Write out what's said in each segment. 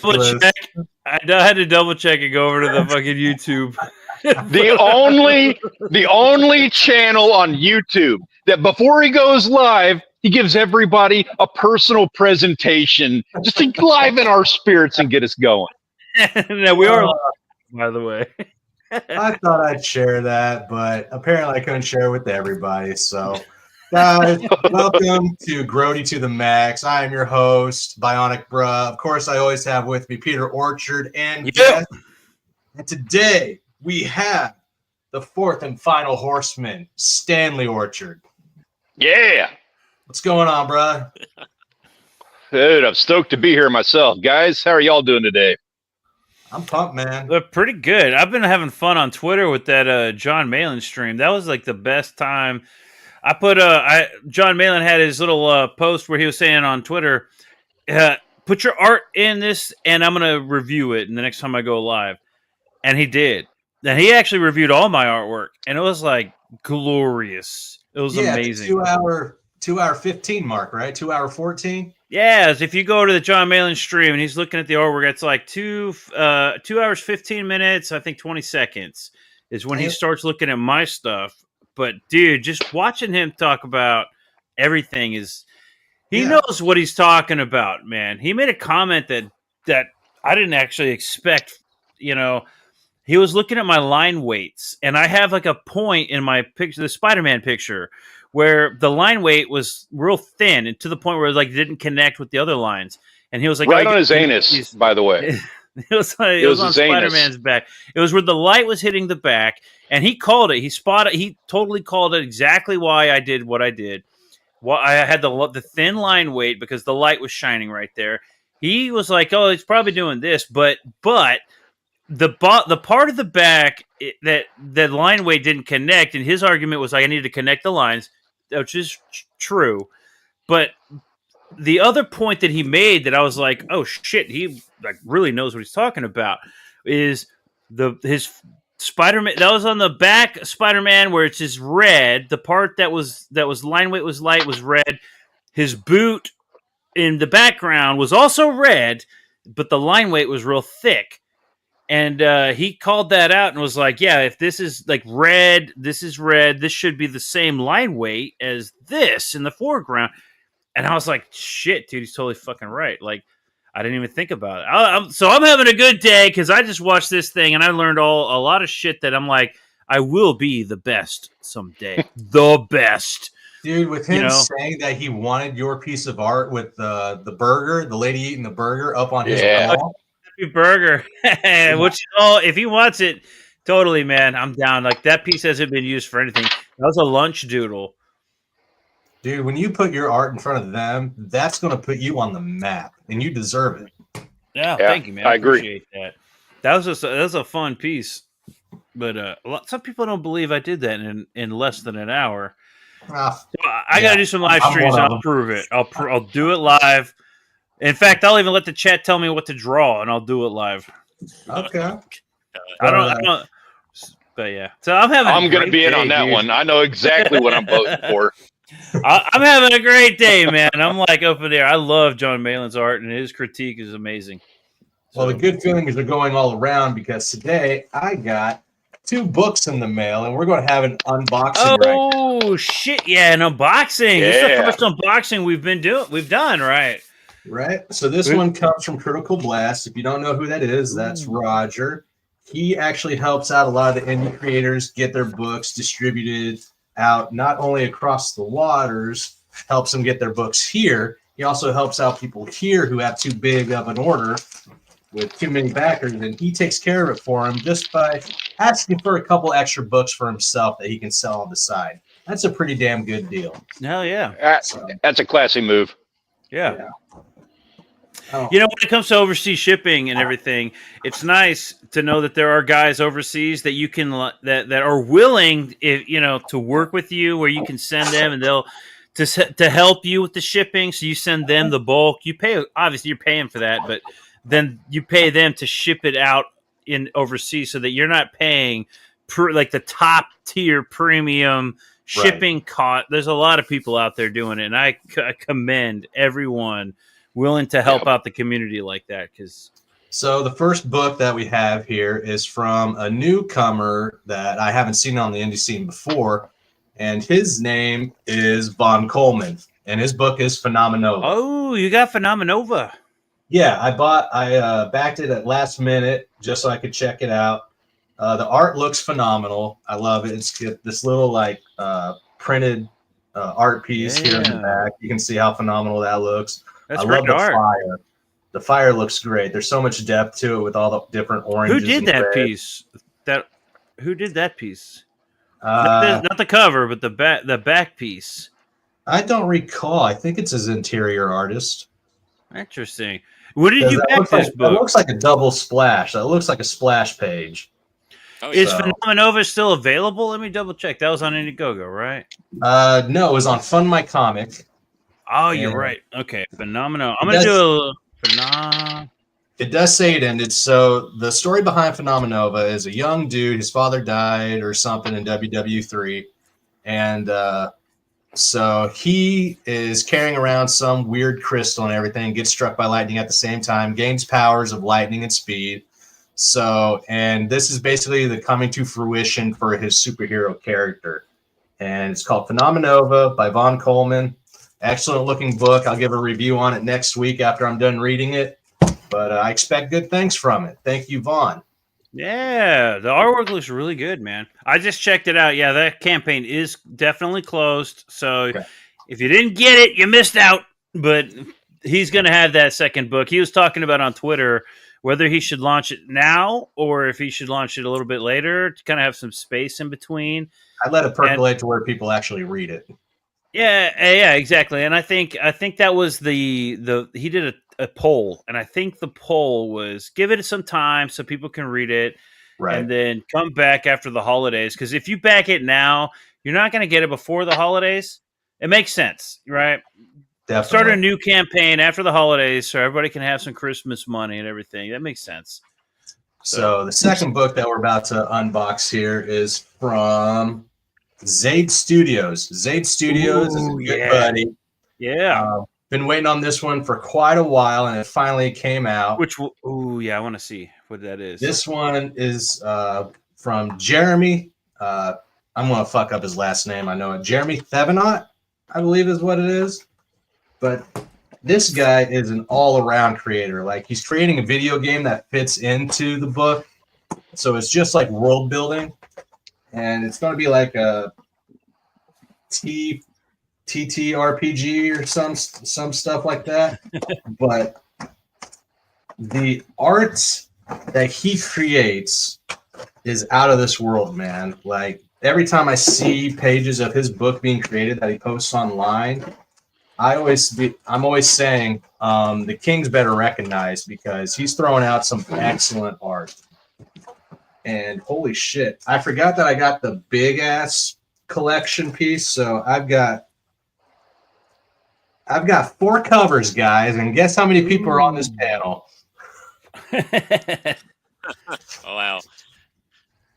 check. I had to double check and go over to the fucking YouTube. The only channel on YouTube that before he goes live, he gives everybody a personal presentation just to liven our spirits and get us going. No, we are, by the way. I thought I'd share that, but apparently I couldn't share with everybody. So, guys, welcome to Grody to the Max. I am your host, Bionic Bruh. Of course, I always have with me Peter Orchard and guest. And today we have the fourth and final horseman, Stanley Orchard. Yeah. What's going on, bruh? Dude, I'm stoked to be here myself. Guys, how are y'all doing today? I'm pumped, man. They're pretty good. I've been having fun on Twitter with that John Malin stream. That was like the best time. I put John Malin had his little post where he was saying on Twitter, put your art in this and I'm going to review it. And the next time I go live. And he did. And he actually reviewed all my artwork. And it was like glorious. It was amazing. 2 hour 15 mark, right? 2 hour 14. Yes, if you go to the John Malin stream and he's looking at the artwork, it's like 2 hours 15 minutes, I think 20 seconds is when he starts looking at my stuff. But dude, just watching him talk about everything he knows what he's talking about, man. He made a comment that I didn't actually expect, you know. He was looking at my line weights, and I have like a point in my picture, the Spider-Man picture, where the line weight was real thin and to the point where it didn't connect with the other lines. And he was like, right on his anus, by the way. It was on Spider-Man's back. It was where the light was hitting the back, and he called it. He totally called it exactly why I did what I did. Well, I had the thin line weight because the light was shining right there. He was like, "Oh, he's probably doing this," but the part of the back that line weight didn't connect, and his argument was like, I needed to connect the lines, which is true. But the other point that he made that I was like, oh shit, he like really knows what he's talking about is his Spider-Man that was on the back Spider-Man where it's just red. The part that was line weight was light was red. His boot in the background was also red, but the line weight was real thick. And he called that out and was like, yeah, if this is like red, this is red. This should be the same line weight as this in the foreground. And I was like, shit, dude, he's totally fucking right. Like, I didn't even think about it. So I'm having a good day because I just watched this thing and I learned a lot of shit that I'm like, I will be the best someday. The best. Dude, with him saying that he wanted your piece of art with the burger, the lady eating the burger up on his wall. Burger, which if he wants it, totally, man, I'm down. Like that piece hasn't been used for anything. That was a lunch doodle, dude. When you put your art in front of them, that's going to put you on the map, and you deserve it. Yeah, thank you, man. I appreciate that. That was a fun piece, but some people don't believe I did that in less than an hour. So I got to do some live streams. I'll prove it. I'll do it live. In fact, I'll even let the chat tell me what to draw, and I'll do it live. Okay. I don't. But yeah, so I'm going to be in on that one. I know exactly what I'm voting for. I'm having a great day, man. I'm like up in there. I love John Malin's art, and his critique is amazing. Well, the good feelings are going all around because today I got 2 books in the mail, and we're going to have an unboxing. Oh shit! Yeah, an unboxing. Yeah. This is the first unboxing we've done, right? Right. So this one comes from Critical Blast. If you don't know who that is, that's Roger. He actually helps out a lot of the indie creators get their books distributed out, not only across the waters, helps them get their books here. He also helps out people here who have too big of an order with too many backers, and he takes care of it for them just by asking for a couple extra books for himself that he can sell on the side. That's a pretty damn good deal. Hell yeah. That's a classy move. Yeah. You know, when it comes to overseas shipping and everything, it's nice to know that there are guys overseas that you can that are willing, to work with you, where you can send them and they'll to help you with the shipping. So you send them the bulk. You pay, obviously, you're paying for that, but then you pay them to ship it out in overseas, so that you're not paying like the top tier premium shipping cost. There's a lot of people out there doing it, and I commend everyone willing to help out the community like that, because So the first book that we have here is from a newcomer that I haven't seen on the indie scene before, and his name is Von Coleman, and his book is Phenomenova. Oh, you got Phenomenova. Yeah, I backed it at last minute just so I could check it out. The art looks phenomenal. I love it. It's got this little like printed art piece here in the back. You can see how phenomenal that looks. That's I great love the art. fire. The fire looks great. There's so much depth to it with all the different oranges. Who did that piece? Who did that piece? Not the cover, but the back piece. I don't recall. I think it's his interior artist. Interesting. What did you back this book? It looks like a double splash. That looks like a splash page. Is Phenomenova still available? Let me double check. That was on Indiegogo, right? No, it was on Fund My Comic. Oh, you're right. Okay, Phenomenal. I'm gonna do a It does say it ended. So the story behind Phenomenova is a young dude. His father died or something in WW3, and so he is carrying around some weird crystal and everything. Gets struck by lightning at the same time. Gains powers of lightning and speed. So, and this is basically the coming to fruition for his superhero character. And it's called Phenomenova by Von Coleman. Excellent looking book. I'll give a review on it next week after I'm done reading it. But I expect good things from it. Thank you, Vaughn. Yeah, the artwork looks really good, man. I just checked it out. Yeah, that campaign is definitely closed. So if you didn't get it, you missed out. But he's going to have that second book. He was talking about on Twitter whether he should launch it now or if he should launch it a little bit later to kind of have some space in between. I let it percolate to where people actually read it. Yeah, exactly. And I think that was he did a poll, and I think the poll was give it some time so people can read it, right, and then come back after the holidays. Because if you back it now, you're not going to get it before the holidays. It makes sense, right? Definitely. Start a new campaign after the holidays so everybody can have some Christmas money and everything. That makes sense. So the second book that we're about to unbox here is from Zade Studios. Zade Studios is a good buddy. Yeah. Been waiting on this one for quite a while, and it finally came out. I want to see what that is. This one is from Jeremy. I'm going to fuck up his last name. I know it. Jeremy Thevenot, I believe is what it is. But this guy is an all-around creator. Like, he's creating a video game that fits into the book. So it's just like world building. And it's going to be like a TTRPG or some stuff like that. But the art that he creates is out of this world, man. Like, every time I see pages of his book being created that he posts online, I'm always saying the King's better recognized because he's throwing out some excellent art. And holy shit, I forgot that I got the big ass collection piece. So I've got 4 covers, guys, and guess how many people are on this panel? Oh, wow.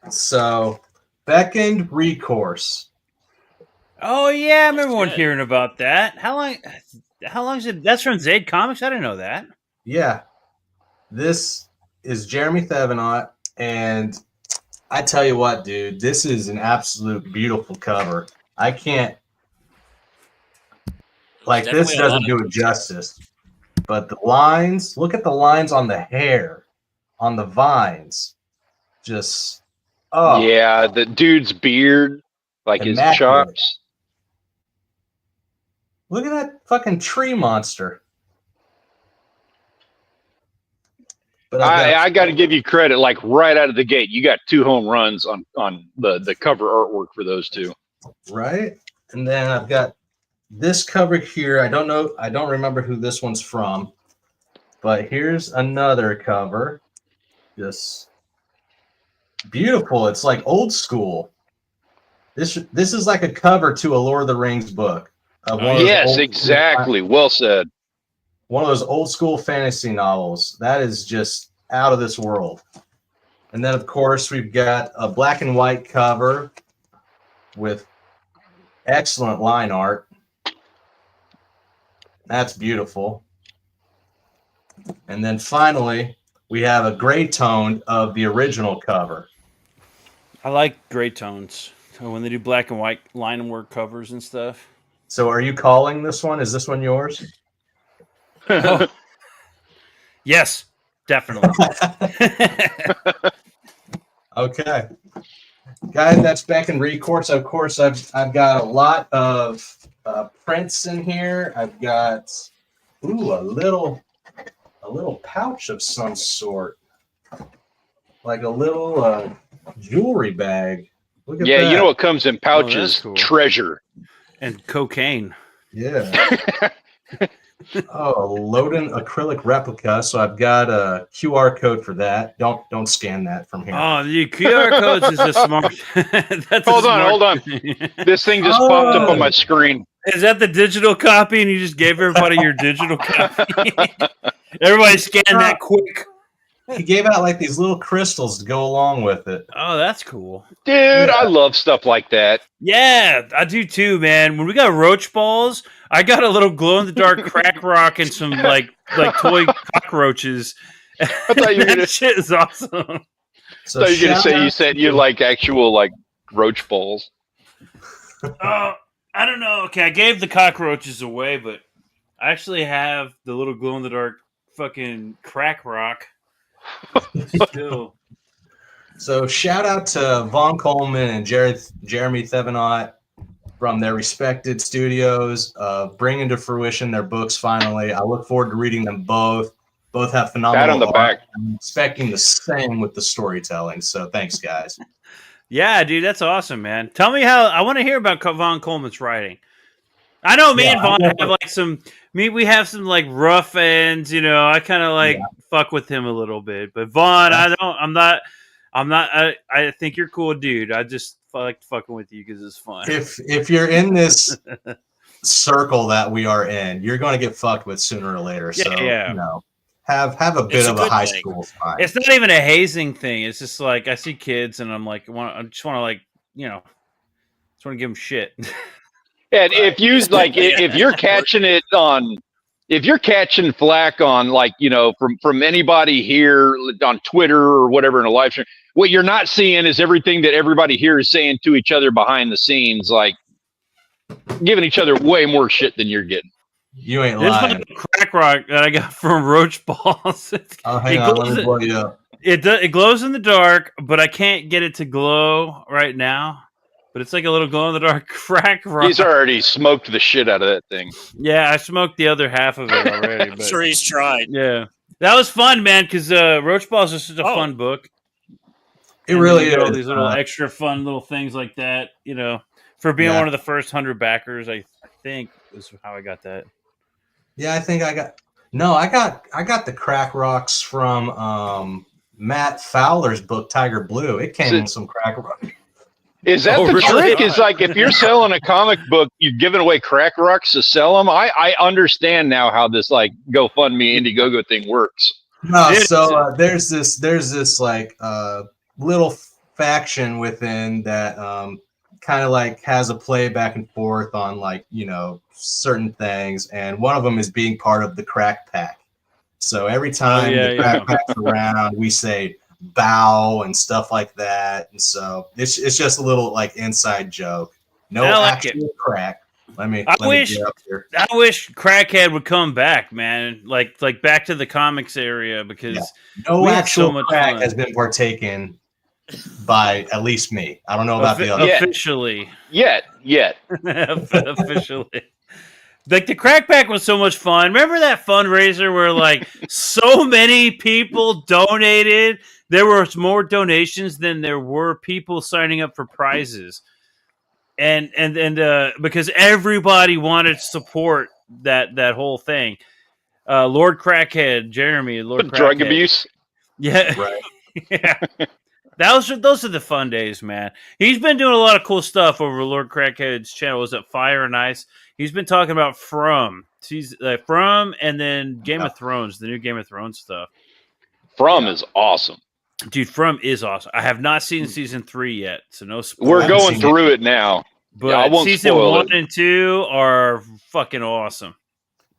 So, Beckoned Recourse. Oh yeah, I remember hearing about that. How long is it? That's from Zade Comics? I didn't know that. Yeah. This is Jeremy Thevenot, and I tell you what, dude, this is an absolute beautiful cover. I can't this doesn't do it justice. But the lines, look at the lines on the hair, on the vines. Just yeah, the dude's beard, like his chops. Look at that fucking tree monster. But I got to give you credit. Like right out of the gate, you got 2 home runs on the cover artwork for those 2. Right, and then I've got this cover here. I don't remember who this one's from, but here's another cover. Just beautiful. It's like old school. This is like a cover to a Lord of the Rings book. Yes, exactly. Well said. One of those old school fantasy novels. That is just out of this world. And then, of course, we've got a black and white cover with excellent line art. That's beautiful. And then finally, we have a gray tone of the original cover. I like gray tones when they do black and white line work covers and stuff. So are you calling this one? Is this one yours? Oh. Yes, definitely. Okay. Guys, that's Beck and Recourse. Of course, I've got a lot of prints in here. I've got a little pouch of some sort, like a little jewelry bag. Look at that. You know what comes in pouches? Cool. Treasure and cocaine. Yeah. Loden acrylic replica. So I've got a QR code for that. Don't scan that from here. Oh, the QR codes is a smart. Hold on. This thing just popped up on my screen. Is that the digital copy? And you just gave everybody your digital copy. Everybody scan that quick. He gave out like these little crystals to go along with it. Oh, that's cool, dude. I love stuff like that. Yeah, I do too, man. When we got roach balls, I got a little glow in the dark crack rock and some like toy cockroaches. I thought you were that shit is awesome. So I thought you were gonna say you like actual like roach balls. I don't know. Okay, I gave the cockroaches away, but I actually have the little glow in the dark fucking crack rock. Still. So shout out to Vaughn Coleman and Jeremy Thevenot from their respected studios, bringing to fruition their books finally. I look forward to reading them both. Both have phenomenal Pat on the art. back. I'm expecting the same with the storytelling. So thanks, guys. Yeah, dude, that's awesome, man. Tell me how. I want to hear about Vaughn Coleman's writing. I know me and Vaughn have like some. We have some like rough ends, you know. I kind of like fuck with him a little bit, but Vaughn, I'm not. I think you're cool, dude. I just like fucking with you because it's fun. If you're in this circle that we are in, you're going to get fucked with sooner or later. So you know, have a bit of a high school time. It's not even a hazing thing. It's just like I see kids and I'm like, I just want to like, you know, just want to give them shit. And if you like, if you're catching it on, if you're catching flack on, like, you know, from anybody here on Twitter or whatever in a live stream, what you're not seeing is everything that everybody here is saying to each other behind the scenes, like giving each other way more shit than you're getting. You ain't lying. This crack rock that I got from Roach Balls. Hang on, let me blow you up. It glows in the dark, but I can't get it to glow right now. But it's like a little glow in the dark crack rock. He's already smoked the shit out of that thing. Yeah, I smoked the other half of it already. I'm sure he's tried. Yeah, that was fun, man. Because Roach Balls is such a fun book. It really is. All these little extra fun little things like that, you know, for being one of the first 100 backers. I think is how I got that. Yeah, I think I got the crack rocks from Matt Fowler's book Tiger Blue. It came in some crack rock. Is that the trick? Is like if you're selling a comic book, you're giving away crack rocks to sell them. I understand now how this like GoFundMe Indiegogo thing works. No, so there's this like little faction within that kind of like has a play back and forth on like, you know, certain things, and one of them is being part of the crack pack. So every time the crack pack's around, we say bow and stuff like that, and so it's just a little like inside joke. No actual crack. Let me get up here. I wish Crackhead would come back, man. Like back to the comics area, because no actual crack has been partaken by at least me. I don't know about the other officially yet. Officially. Like the crack pack was so much fun. Remember that fundraiser where like so many people donated? There were more donations than there were people signing up for prizes. And because everybody wanted to support that whole thing. Lord Crackhead, Jeremy, Lord Crackhead. Drug abuse. Yeah. Right. Yeah. Those are the fun days, man. He's been doing a lot of cool stuff over Lord Crackhead's channel. Was it Fire and Ice? He's been talking about From and then Game of Thrones, the new Game of Thrones stuff. From is awesome. Dude, From is awesome. I have not seen season 3 yet, so no spoilers. We're going through it now. But season 1 and 2 are fucking awesome.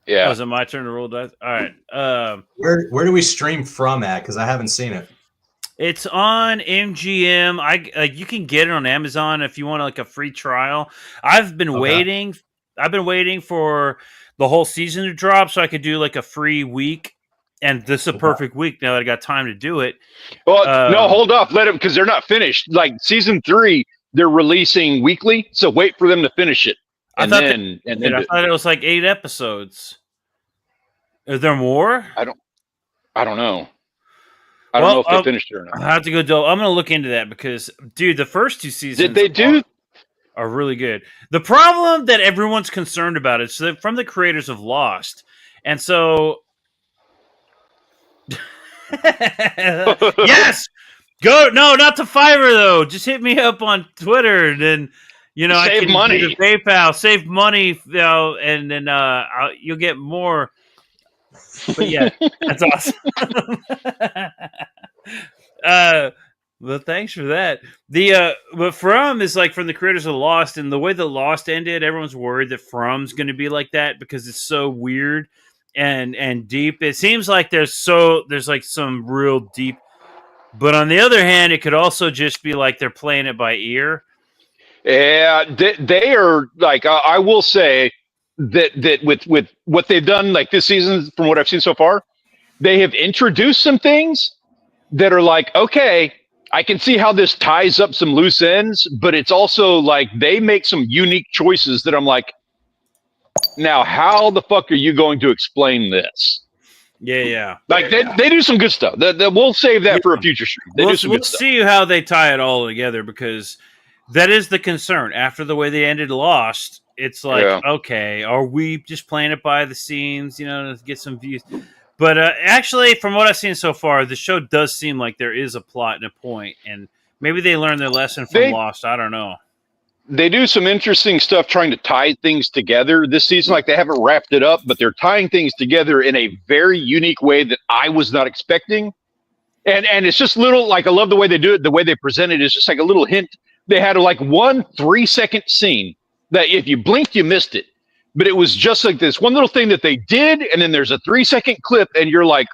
Yeah. Oh, is it my turn to roll dice? All right. Where do we stream from at? Because I haven't seen it. It's on MGM. You can get it on Amazon if you want like a free trial. I've been waiting. I've been waiting for the whole season to drop so I could do like a free week. And this is a perfect week now that I got time to do it. Well, no, hold off. Let them, because they're not finished. Like season 3, they're releasing weekly. So wait for them to finish it. I thought it was like 8 episodes. Is there more? I don't know. I don't know if they finished it or not. I have to go. I'm going to look into that because, dude, the first 2 seasons are really good. The problem that everyone's concerned about is from the creators of Lost, and so yes, go. No, not to Fiverr though. Just hit me up on Twitter, and then save I can money. do the PayPal, save money, and then you'll get more. But yeah, that's awesome. Well, thanks for that. But From is like from the creators of Lost, and the way that Lost ended, everyone's worried that From's going to be like that because it's so weird and deep. It seems like there's like some real deep. But on the other hand, it could also just be like they're playing it by ear. Yeah, they are like I will say that with what they've done like this season, from what I've seen so far, they have introduced some things that are like, okay, I can see how this ties up some loose ends, but it's also like they make some unique choices that I'm like, now how the fuck are you going to explain this? Yeah. Like they do some good stuff. We'll save that for a future stream. We'll see how they tie it all together because that is the concern. After the way they ended Lost, it's like, okay, are we just playing it by the scenes, to get some views? But actually, from what I've seen so far, the show does seem like there is a plot and a point, and maybe they learned their lesson from Lost. I don't know. They do some interesting stuff trying to tie things together this season. Like they haven't wrapped it up, but they're tying things together in a very unique way that I was not expecting. And it's just little, like I love the way they do it. The way they present it is just like a little hint. They had like 1 3-second scene that if you blinked, you missed it. But it was just like this one little thing that they did, and then there's a 3-second clip, and you're like,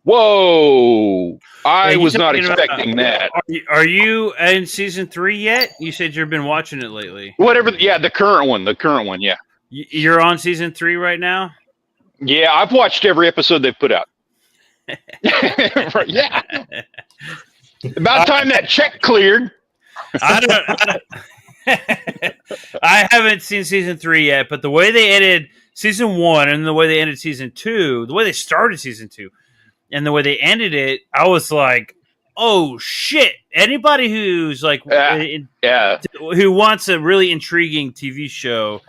whoa, I was not expecting that. Are you in season 3 yet? You said you've been watching it lately. Whatever, yeah, the current one, yeah. You're on season 3 right now? Yeah, I've watched every episode they've put out. Yeah. About time that check cleared. I haven't seen season 3 yet, but the way they ended season 1 and the way they ended season 2, the way they started season 2 and the way they ended it, I was like, oh shit. Anybody who's like, who wants a really intriguing TV show,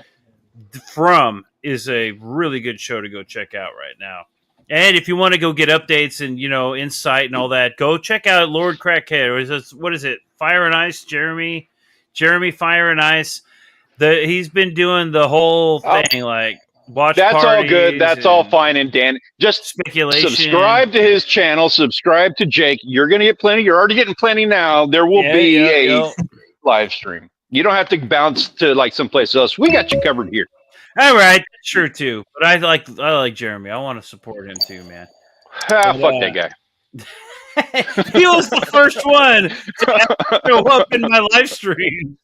From is a really good show to go check out right now. And if you want to go get updates and, insight and all that, go check out Lord Crackhead. What is it? Fire and Ice, Jeremy Fire and Ice. He's been doing the whole thing, like watch that's parties. All good. That's all fine and Dan. Just speculation. Subscribe to his channel. Subscribe to Jake. You're going to get plenty. You're already getting plenty now. There will be a live stream. You don't have to bounce to like someplace else. We got you covered here. All right, that's true too. But I like Jeremy. I want to support him too, man. Fuck that guy. He was the first one to show up in my live stream.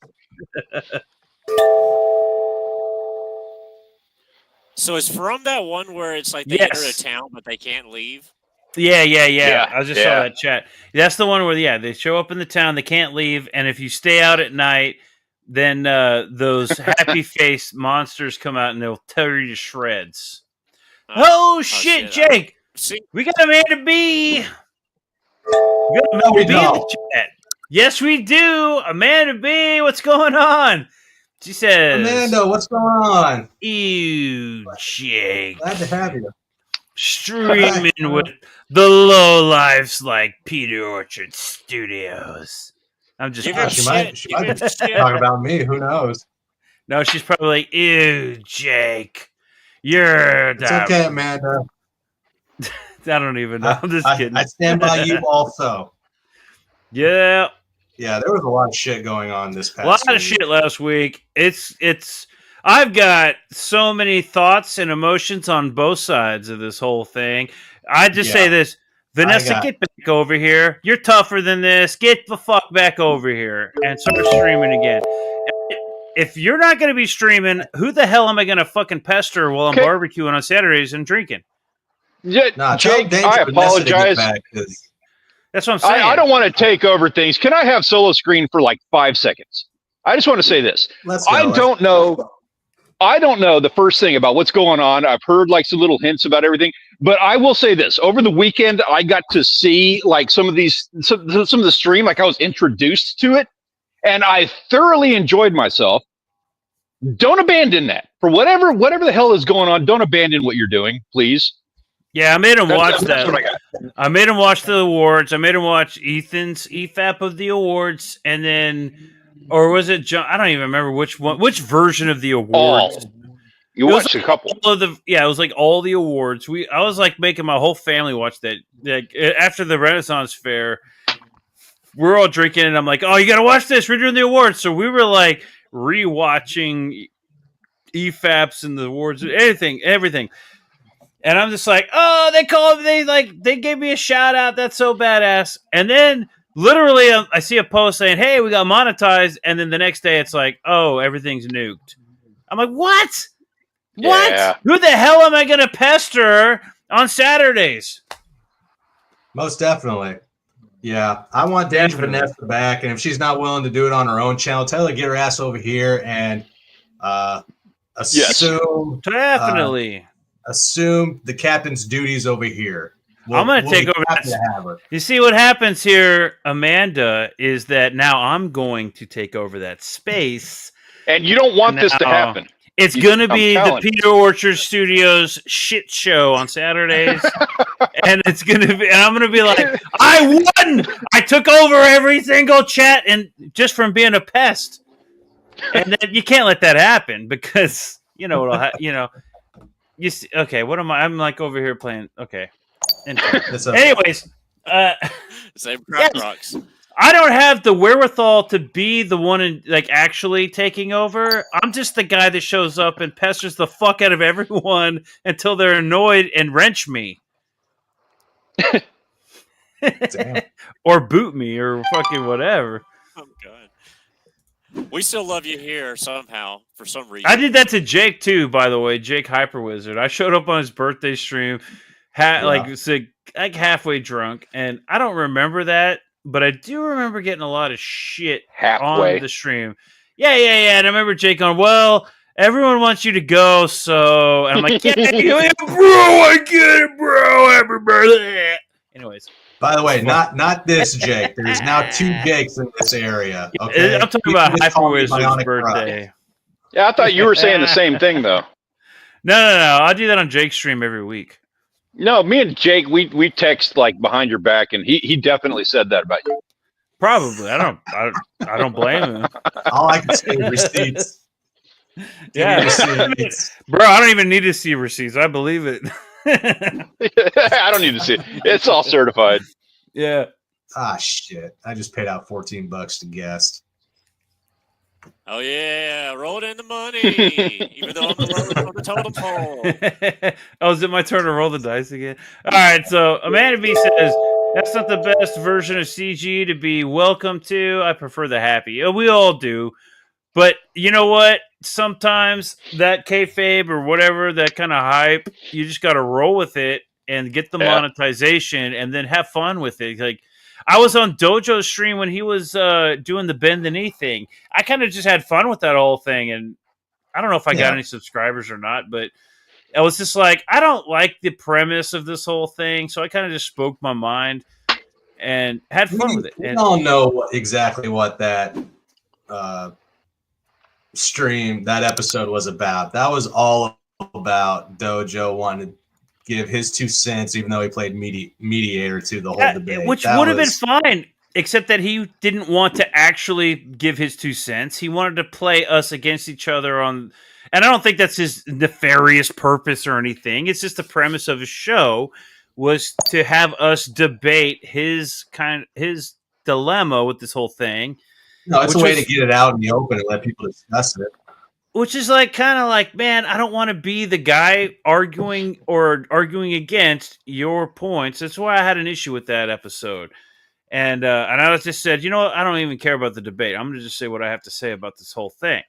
So is From that one where it's like they enter a town but they can't leave? Yeah. I just saw that chat. That's the one where they show up in the town, they can't leave, and if you stay out at night, then those happy face monsters come out and they'll tear you to shreds. Oh shit, Jake! We got Amanda B. We got Amanda B in the chat. Yes, we do. Amanda B, what's going on? She says, Amanda, what's going on? Ew, Jake. Glad to have you. Streaming with the low lives like Peter Orchard Studios. I'm just she might talk about me. Who knows? No, she's probably like, ew, Jake. You're It's okay, Amanda. I don't even know. I'm just kidding. I stand by you also. Yeah. Yeah, there was a lot of shit going on this past week. A lot of shit last week. It's I've got so many thoughts and emotions on both sides of this whole thing. I just say this. Vanessa, get back over here. You're tougher than this. Get the fuck back over here and start streaming again. If you're not going to be streaming, who the hell am I going to fucking pester while I'm barbecuing on Saturdays and drinking? Yeah, Jake, I apologize. That's what I'm saying. I don't want to take over things. Can I have solo screen for like 5 seconds? I just want to say this. I don't know the first thing about what's going on. I've heard like some little hints about everything, but I will say this: over the weekend, I got to see like some of the stream. Like I was introduced to it, and I thoroughly enjoyed myself. Don't abandon that for whatever the hell is going on. Don't abandon what you're doing, please. Yeah, I made him watch that. I made him watch the awards. I made him watch Ethan's EFAP of the awards, and then, or was it John? I don't even remember which version of the awards. You watched a couple. It was like all the awards. I was like making my whole family watch that. Like after the Renaissance Fair, we're all drinking, and I'm like, "Oh, you got to watch this. We're doing the awards." So we were like rewatching EFAPs and the awards, everything. And I'm just like, oh, they gave me a shout out. That's so badass. And then literally I see a post saying, hey, we got monetized. And then the next day it's like, oh, everything's nuked. I'm like, what? Yeah. Who the hell am I going to pester on Saturdays? Most definitely. Yeah. I want Danger Vanessa back. And if she's not willing to do it on her own channel, tell her to get her ass over here and assume. Definitely. Assume the captain's duties over here. I'm going to take over that. You see what happens here, Amanda, is that now I'm going to take over that space. And you don't want this to happen. It's going to be the Peter Orchard Studios shit show on Saturdays. And it's going to be, and I'm going to be like, I won! I took over every single chat and just from being a pest. And then you can't let that happen because, you know, you see, okay, what am I? I'm like over here playing. Okay. Anyways, same crap rocks. I don't have the wherewithal to be the one actually taking over. I'm just the guy that shows up and pesters the fuck out of everyone until they're annoyed and wrench me. Or boot me or fucking whatever. Oh god. We still love you here somehow for some reason. I did that to Jake too, by the way. Jake Hyperwizard. I showed up on his birthday stream, like halfway drunk, and I don't remember that, but I do remember getting a lot of shit on the stream. Yeah. And I remember Jake going, "Well, everyone wants you to go, so," and I'm like, "Yeah, bro, I get it, bro. Everybody." Anyways. By the way, not this Jake. There's now 2 Jakes in this area. Okay? I'm talking about Hyperwizard's birthday. Yeah, I thought you were saying the same thing, though. No. I do that on Jake's stream every week. No, me and Jake, we text like behind your back, and he definitely said that about you. Probably. I don't blame him. All I can see is receipts. Yeah, receipts. Bro, I don't even need to see receipts. I believe it. I don't need to see it. It's all certified. Yeah. Ah, shit. I just paid out $14 to guest. Oh, yeah. Roll it in the money. Even though I'm the lowest on the totem pole. Oh, is it my turn to roll the dice again? All right. So Amanda B says, that's not the best version of CG to be welcome to. I prefer the happy. We all do. But you know what? Sometimes that kayfabe or whatever, that kind of hype, you just got to roll with it and get the monetization and then have fun with it. Like, I was on Dojo's stream when he was doing the bend the knee thing. I kind of just had fun with that whole thing. And I don't know if I got any subscribers or not, but I was just like, I don't like the premise of this whole thing. So I kind of just spoke my mind and had fun with it. We all know exactly what that stream, that episode was about. That was all about Dojo wanting to give his 2 cents, even though he played mediator to the whole debate. Which would have been fine, except that he didn't want to actually give his 2 cents. He wanted to play us against each other on, and I don't think that's his nefarious purpose or anything. It's just the premise of his show was to have us debate his dilemma with this whole thing. No, it's a way to get it out in the open and let people discuss it. Which is like kind of like, man, I don't want to be the guy arguing against your points. That's why I had an issue with that episode. And I just said, you know what? I don't even care about the debate. I'm going to just say what I have to say about this whole thing.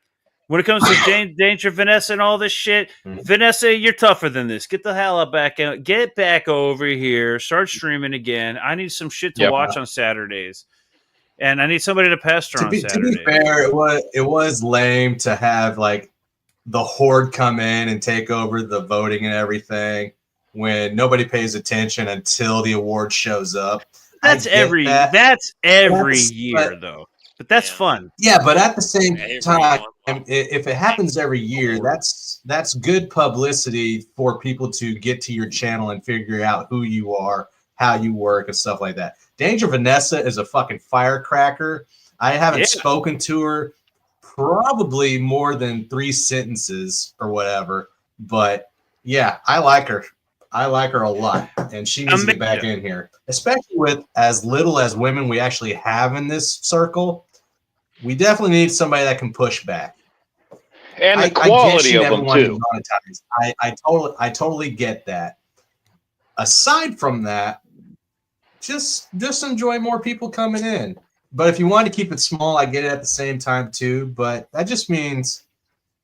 When it comes to Danger, Vanessa, and all this shit, Vanessa, you're tougher than this. Get the hell back out. Get back over here. Start streaming again. I need some shit to watch on Saturdays. And I need somebody to pester on Saturdays. To be fair, it was lame to have like the horde come in and take over the voting and everything when nobody pays attention until the award shows up. That's every year, though. But that's fun. Yeah, but at the same time, if it happens every year, that's good publicity for people to get to your channel and figure out who you are, how you work, and stuff like that. Danger Vanessa is a fucking firecracker. I haven't spoken to her probably more than 3 sentences or whatever, but yeah, I like her. I like her a lot, and she needs to get back in here, especially with as little as women we actually have in this circle. We definitely need somebody that can push back, and the quality of them too. I totally get that. Aside from that, just enjoy more people coming in. But if you want to keep it small, I get it at the same time too. But that just means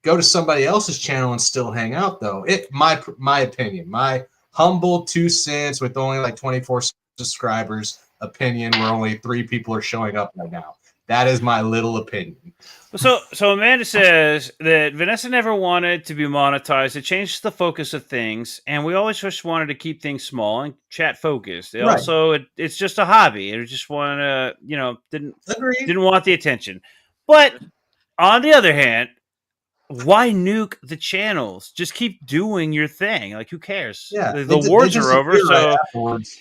go to somebody else's channel and still hang out, though. My opinion, my humble 2 cents with only like 24 subscribers opinion, where only 3 people are showing up right now. That is my little opinion. So Amanda says that Vanessa never wanted to be monetized. It changed the focus of things, and we always just wanted to keep things small and chat focused. Also, it's just a hobby. It just wanted to, didn't want the attention. But on the other hand, why nuke the channels? Just keep doing your thing. Like, who cares? Yeah, the awards are over, so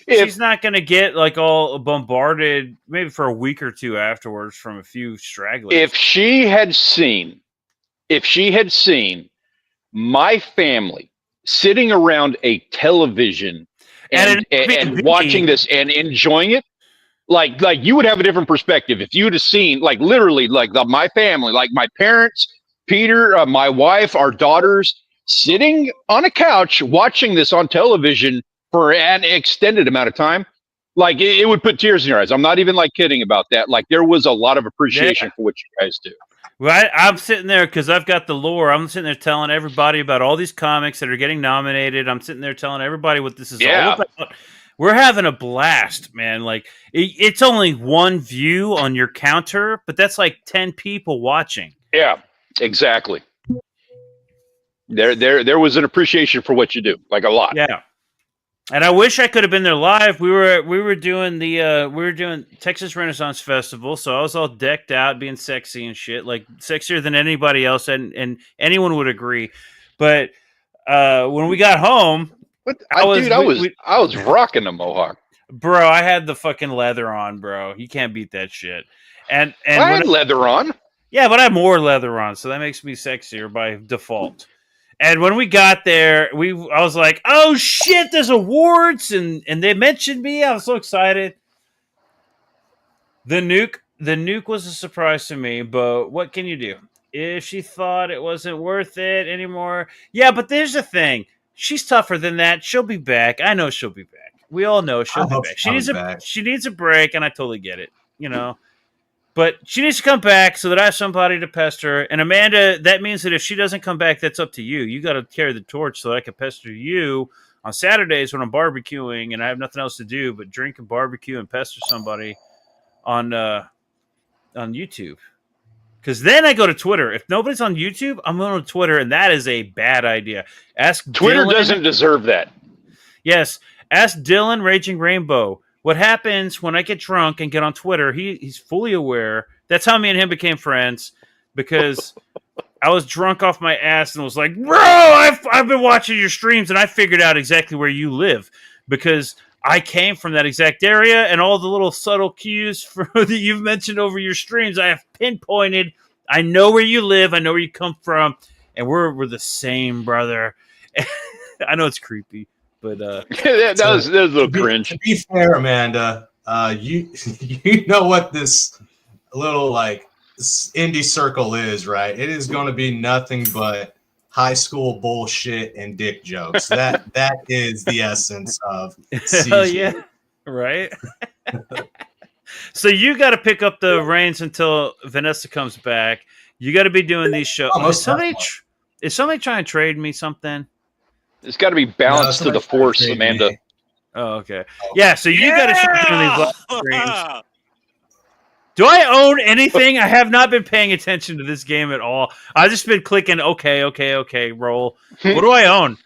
she's not going to get like all bombarded. Maybe for a week or 2 afterwards from a few stragglers. If she had seen my family sitting around a television and watching this and enjoying it, like you would have a different perspective if you would have seen like literally like my family, like my parents, Peter, my wife, our daughters, sitting on a couch watching this on television for an extended amount of time. Like it would put tears in your eyes. I'm not even like kidding about that. Like there was a lot of appreciation for what you guys do. Well, I'm sitting there because I've got the lore. I'm sitting there telling everybody about all these comics that are getting nominated. I'm sitting there telling everybody what this is all about. We're having a blast, man. Like it's only 1 view on your counter, but that's like 10 people watching. Yeah. Exactly. There was an appreciation for what you do, like a lot. Yeah. And I wish I could have been there live. We were doing Texas Renaissance Festival, so I was all decked out, being sexy and shit, like sexier than anybody else, and anyone would agree. But when we got home, I was rocking the mohawk, bro. I had the fucking leather on, bro. You can't beat that shit. And I had leather on. Yeah, but I have more leather on, so that makes me sexier by default. And when we got there, I was like, "Oh shit, there's awards!" and they mentioned me. I was so excited. The nuke was a surprise to me, but what can you do? If she thought it wasn't worth it anymore, yeah. But there's the thing: she's tougher than that. She'll be back. I know she'll be back. We all know she'll be back. She needs a break, and I totally get it. But she needs to come back so that I have somebody to pester. And Amanda, that means that if she doesn't come back, that's up to you. You got to carry the torch so that I can pester you on Saturdays when I'm barbecuing and I have nothing else to do but drink and barbecue and pester somebody on YouTube. Because then I go to Twitter. If nobody's on YouTube, I'm going to Twitter, and that is a bad idea. Twitter doesn't deserve that. Yes. Ask Dylan Raging Rainbow. What happens when I get drunk and get on Twitter, he's fully aware. That's how me and him became friends, because I was drunk off my ass and was like, bro, I've been watching your streams and I figured out exactly where you live, because I came from that exact area, and all the little subtle cues that you've mentioned over your streams, I have pinpointed. I know where you live. I know where you come from, and we're the same, brother. I know it's creepy. But that was a little cringe. To be fair, Amanda, you know what this little like indie circle is, right? It is going to be nothing but high school bullshit and dick jokes. That is the essence of Hell yeah, right. So you got to pick up the reins until Vanessa comes back. You got to be doing these shows. Is somebody trying to trade me something? It's got to be balanced to the force, Amanda. Me. Oh, okay. Yeah, so you got to start doing these live streams. Do I own anything? I have not been paying attention to this game at all. I've just been clicking okay, roll. What do I own?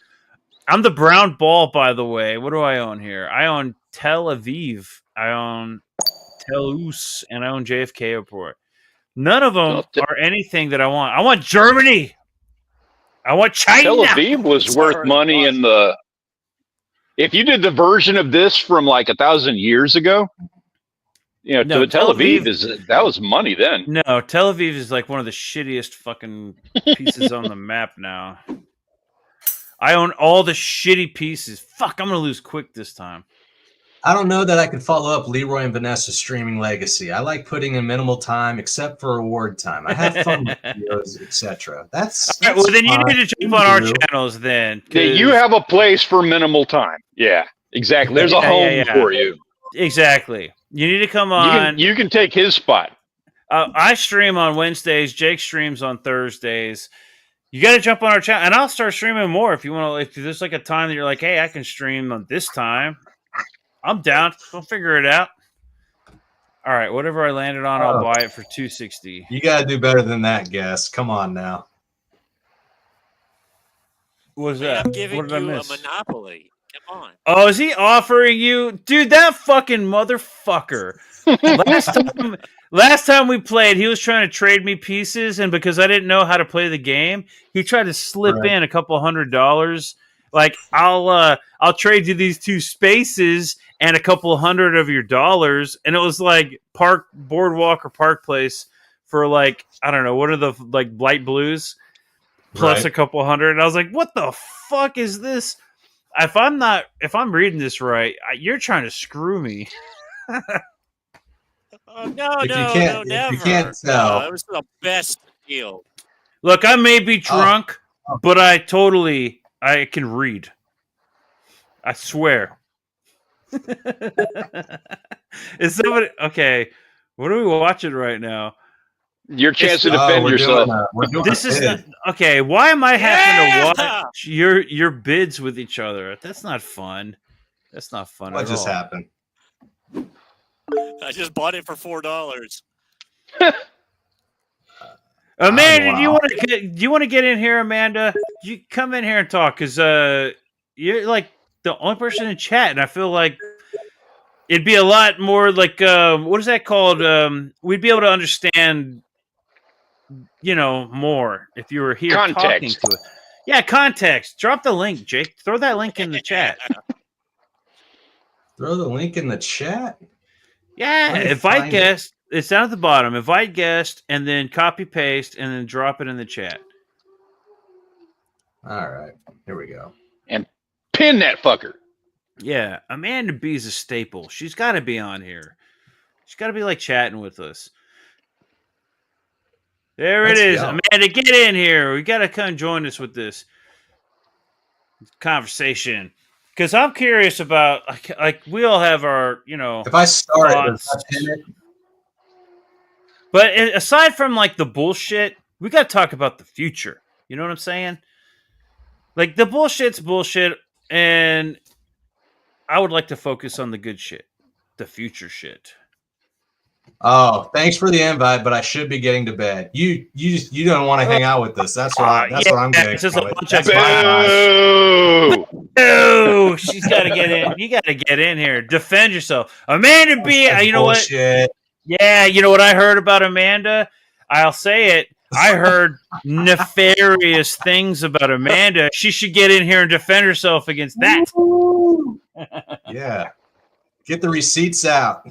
I'm the brown ball, by the way. What do I own here? I own Tel Aviv. I own Telus, and I own JFK Airport. None of them are anything that I want. I want Germany. I want China. Tel Aviv was worth money in the... If you did the version of this from like 1,000 years ago, no, Tel Aviv that was money then. No, Tel Aviv is like one of the shittiest fucking pieces on the map now. I own all the shitty pieces. Fuck, I'm gonna lose quick this time. I don't know that I could follow up Leroy and Vanessa's streaming legacy. I like putting in minimal time, except for reward time. I have fun with videos, etc. That's right, well, then you need to jump on our channels then. Yeah, you have a place for minimal time. Yeah, exactly. There's a home for you. Exactly. You need to come on. You can take his spot. I stream on Wednesdays. Jake streams on Thursdays. You got to jump on our channel, and I'll start streaming more if you want to. If there's like a time that you're like, hey, I can stream on this time. I'm down. We'll figure it out. All right, whatever I landed on, I'll buy it for $260. You got to do better than that, guess. Come on now. What was that? I'm giving you a monopoly. Come on. Oh, is he offering you? Dude, that fucking motherfucker. Last time we played, he was trying to trade me pieces, and because I didn't know how to play the game, he tried to slip in a couple $100. Like, I'll trade you these 2 spaces and a couple $100 of your dollars, and it was like Boardwalk or Park Place for like, I don't know, what are the like light blues plus a couple $100. And I was like, what the fuck is this? If I'm reading this right, you're trying to screw me. No, never. You can't tell. No, it was the best deal. Look, I may be drunk, but I can read. I swear. Is somebody okay? What are we watching right now? Your chance to defend yourself. This is okay. Why am I having to watch your bids with each other? That's not fun. That's not fun. What just happened? I just bought it for $4. Amanda, do you want to get in here, Amanda? You come in here and talk because you're like the only person in chat, and I feel like it'd be a lot more like what is that called? We'd be able to understand, more if you were here talking to it. Yeah, context. Drop the link, Jake. Throw that link in the chat. Throw the link in the chat. Yeah, invite guest. It's down at the bottom. Invite guest, and then copy paste, and then drop it in the chat. All right, here we go. And pin that fucker. Yeah, Amanda B's a staple. She's got to be on here. She's got to be like chatting with us. There it is. Amanda, get in here. We got to come join us with this conversation. Because I'm curious about, like, we all have our, If I start, but aside from, like, the bullshit, we got to talk about the future. You know what I'm saying? Like, the bullshit's bullshit, and I would like to focus on the good shit, the future shit. Oh, thanks for the invite, but I should be getting to bed. You don't want to hang out with us. That's what I'm getting. It's just a bunch of Oh, she's got to get in. You got to get in here. Defend yourself, Amanda B. You know bullshit. What? Yeah, you know what I heard about Amanda? I'll say it. I heard nefarious things about Amanda. She should get in here and defend herself against that. Yeah, get the receipts out.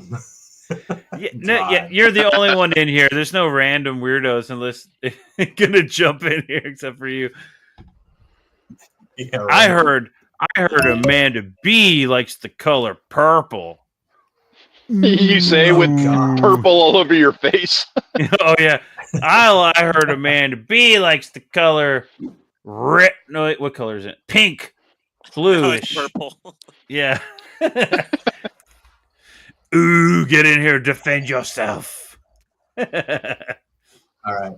You're the only one in here. There's no random weirdos unless gonna jump in here except for you. Yeah, right. I heard Amanda B likes the color purple. You say with purple all over your face. Oh yeah, I heard a man. B likes the color red. No, wait, what color is it? Pink, bluish, purple. Yeah. Ooh, get in here, defend yourself. All right.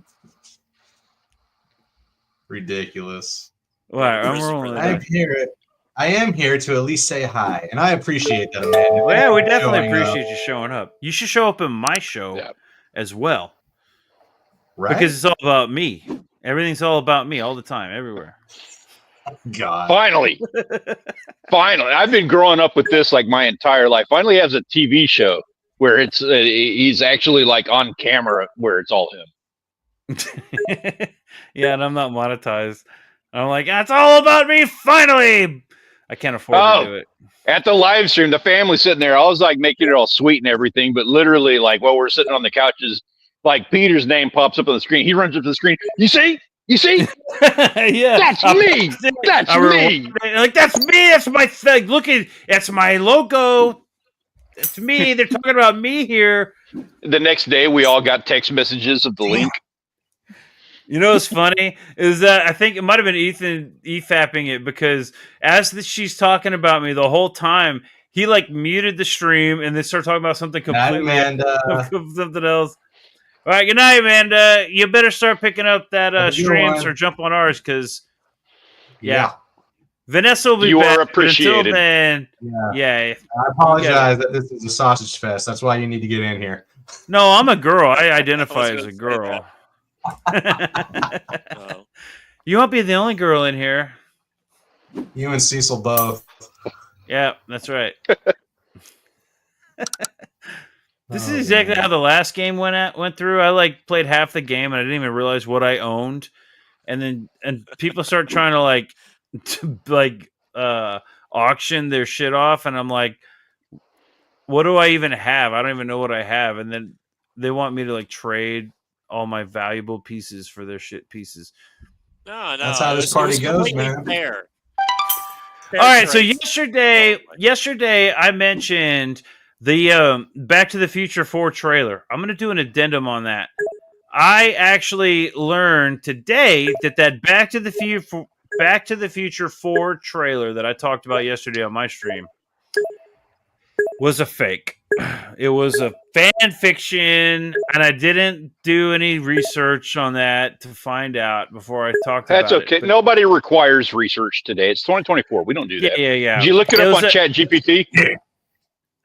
Ridiculous. Well, I'm rolling. I am here to at least say hi, and I appreciate that, Amanda. Well, yeah, we definitely appreciate you showing up. You should show up in my show as well. Right? Because it's all about me. Everything's all about me all the time, everywhere. God. Finally. I've been growing up with this like my entire life. Finally has a TV show where it's he's actually like on camera where it's all him. Yeah, and I'm not monetized. I'm like, that's all about me, finally! I can't afford to do it. At the live stream, the family sitting there, I was like making it all sweet and everything, but literally, like, while we're sitting on the couches, like, Peter's name pops up on the screen. He runs up to the screen. You see? Yeah. That's me! That's me! Like, that's me! That's my thing! Look at that's my logo! It's me! They're talking about me here! The next day, we all got text messages of the link. You know what's funny is that I think it might have been Ethan e-fapping it because as she's talking about me the whole time, he like muted the stream and then started talking about something completely something else. All right, good night, Amanda. You better start picking up that streams or jump on ours because Vanessa will be you back. Are appreciated. Until then, I apologize that this is a sausage fest. That's why you need to get in here. No, I'm a girl. I identify as a girl. You won't be the only girl in here. You and Cecil both. Yeah, that's right. This is exactly how the last game went through. I like played half the game and I didn't even realize what I owned, and people start trying to auction their shit off, and I'm like, what do I even have? I don't even know what I have, and then they want me to like trade all my valuable pieces for their shit pieces. No, that's how this party goes, man. Fair. All right, so yesterday I mentioned the Back to the Future 4 trailer. I'm going to do an addendum on that. I actually learned today that Back to the Future 4 trailer that I talked about yesterday on my stream was a fake. It was a fan fiction, and I didn't do any research on that to find out before I talked about it. That's okay. Nobody requires research today. It's 2024. We don't do that. Yeah. Did you look it up on ChatGPT?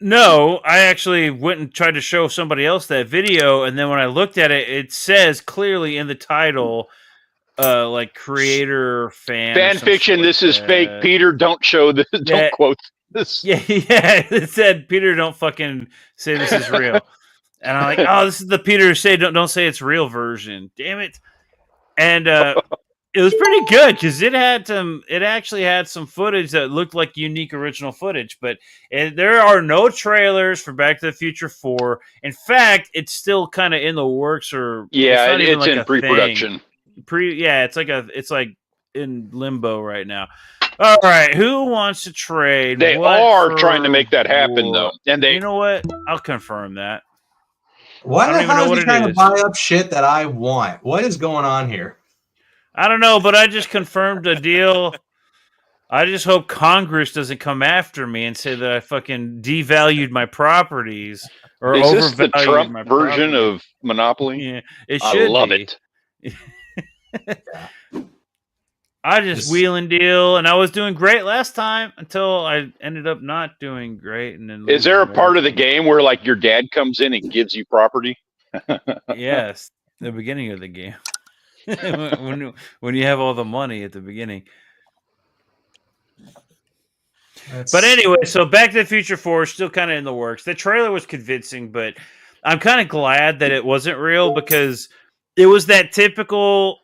No, I actually went and tried to show somebody else that video, and then when I looked at it, it says clearly in the title, like creator fan fiction. This is fake. Peter, don't show this. Don't quote this. Yeah. It said, Peter, don't fucking say this is real. And I'm like, oh, this is the Peter say don't say it's real version. Damn it. And it was pretty good because it actually had some footage that looked like unique original footage, but there are no trailers for Back to the Future 4. In fact, it's still kind of in the works, or it's in pre-production. It's like in limbo right now. All right, who wants to trade? They are trying to make that happen, though. And you know what? I'll confirm that. Why the hell is he trying to buy up shit that I want? What is going on here? I don't know, but I just confirmed a deal. I just hope Congress doesn't come after me and say that I fucking devalued my properties or overvalued my properties. Is this the Trump version of Monopoly? Yeah, it should. I love it. I just wheel and deal, and I was doing great last time until I ended up not doing great. And then is there a part of the game where like your dad comes in and gives you property? Yes, the beginning of the game. when you have all the money at the beginning. But anyway, so Back to the Future 4 is still kind of in the works. The trailer was convincing, but I'm kind of glad that it wasn't real because it was that typical.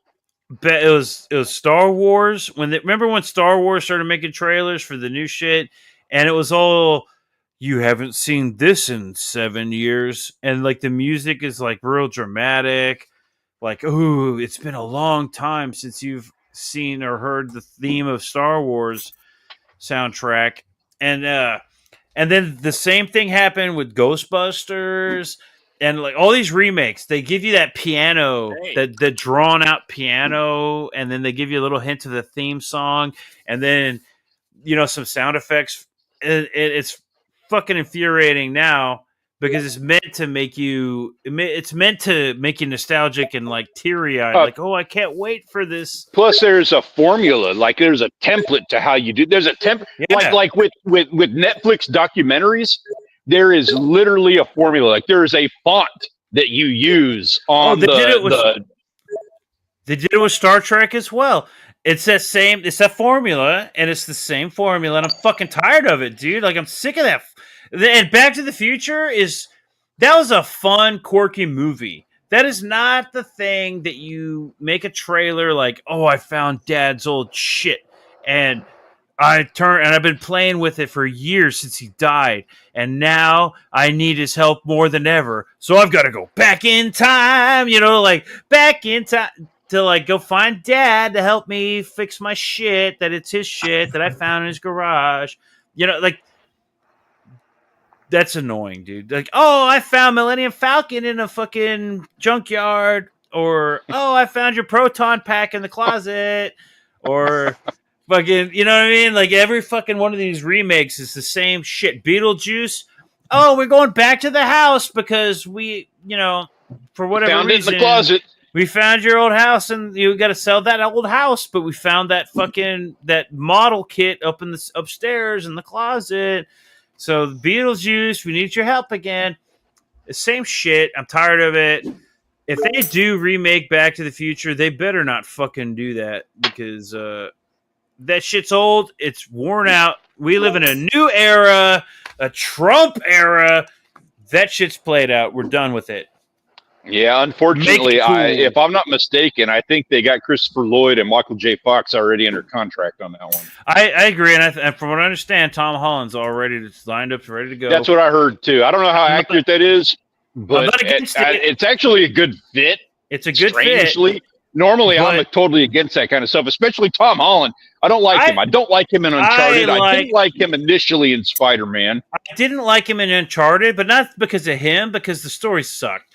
It was Star Wars remember when Star Wars started making trailers for the new shit, and it was all, you haven't seen this in 7 years, and like the music is like real dramatic. Like, ooh, it's been a long time since you've seen or heard the theme of Star Wars soundtrack. And And then the same thing happened with Ghostbusters and like all these remakes. They give you that piano, the drawn out piano, and then they give you a little hint of the theme song, and then some sound effects. It's fucking infuriating now because it's meant to make you. It's meant to make you nostalgic and like teary eyed. Like, oh, I can't wait for this. Plus, there's a formula. Like, there's a template to how you do. There's a template. Yeah. Like with Netflix documentaries, there is literally a formula. Like, there is a font that you use on They did it with Star Trek as well. It's that formula, and it's the same formula, and I'm fucking tired of it, dude. Like, I'm sick of that. And Back to the Future that was a fun, quirky movie. That is not the thing that you make a trailer like, oh, I found Dad's old shit, and I've been playing with it for years since he died, and now I need his help more than ever. So I've got to go back in time, back in time. To like go find Dad to help me fix my shit, that it's his shit that I found in his garage. That's annoying, dude. Like, oh, I found Millennium Falcon in a fucking junkyard, or oh, I found your proton pack in the closet, or fucking, you know what I mean? Like every fucking one of these remakes is the same shit. Beetlejuice. Oh, we're going back to the house because we, for whatever found reason, it in the closet. We found your old house, and you got to sell that old house. But we found that model kit upstairs in the closet. So Beetlejuice, we need your help again. The same shit. I'm tired of it. If they do remake Back to the Future, they better not fucking do that because that shit's old. It's worn out. We live in a new era, a Trump era. That shit's played out. We're done with it. Yeah, unfortunately, if I'm not mistaken, I think they got Christopher Lloyd and Michael J. Fox already under contract on that one. I agree, and from what I understand, Tom Holland's already lined up, ready to go. That's what I heard too. I don't know how accurate that is, but it's actually a good fit. It's a good strangely. fit. Normally, I'm totally against that kind of stuff, especially Tom Holland. I don't like him. I don't like him in Uncharted. I didn't like him initially in Spider-Man. I didn't like him in Uncharted, but not because of him, because the story sucked.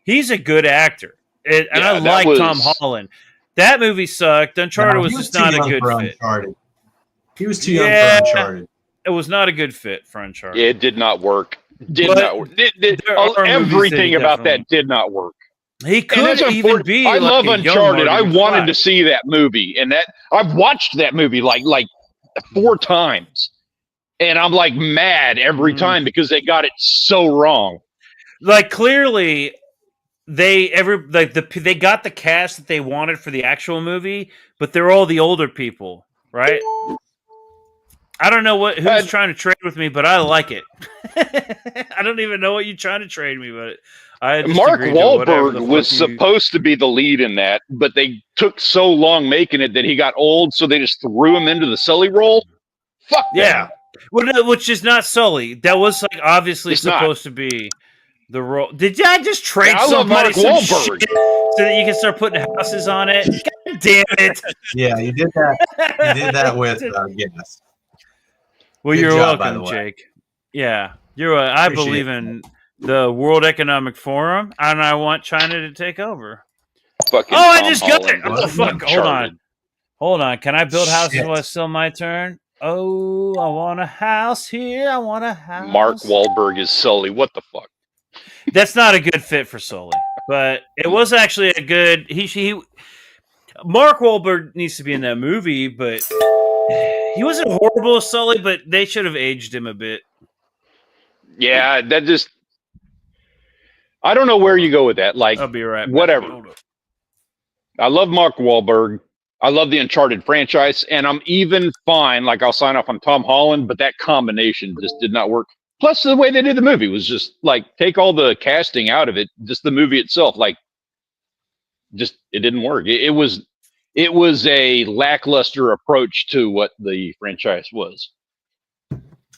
He's a good actor, and I like Tom Holland. That movie sucked. Uncharted was just not a good fit. Uncharted. He was too young for Uncharted. It was not a good fit for Uncharted. It did not work. Everything about that did not work. He could even be. I love Uncharted. I wanted to see that movie, and I've watched that movie like 4 times, and I'm like mad every time because they got it so wrong. Like clearly. They got the cast that they wanted for the actual movie, but they're all the older people, right? I don't know who's trying to trade with me, but I like it. I don't even know what you're trying to trade me, but Mark Wahlberg was supposed to be the lead in that, but they took so long making it that he got old, so they just threw him into the Sully role. Fuck yeah, which is not Sully. That was like obviously supposed to be. The role. Did I just trade somebody some shit so that you can start putting houses on it? God damn it! Yeah, you did that. You did that with Guinness. Well, you're welcome, Jake. Yeah, I believe in the World Economic Forum, and I want China to take over. I just got it. What the fuck? Hold on. Can I build houses while it's still my turn? Oh, I want a house here. I want a house. Mark Wahlberg is Sully. What the fuck? That's not a good fit for Sully, but it was actually a good. He Mark Wahlberg needs to be in that movie, but he wasn't horrible as Sully. But they should have aged him a bit. Yeah, that just. I don't know where you go with that. Like, I'll be right back. Whatever. I love Mark Wahlberg. I love the Uncharted franchise, and I'm even fine. Like, I'll sign off on Tom Holland, but that combination just did not work. Plus, the way they did the movie was just like take all the casting out of it. Just the movie itself, it didn't work. It was a lackluster approach to what the franchise was.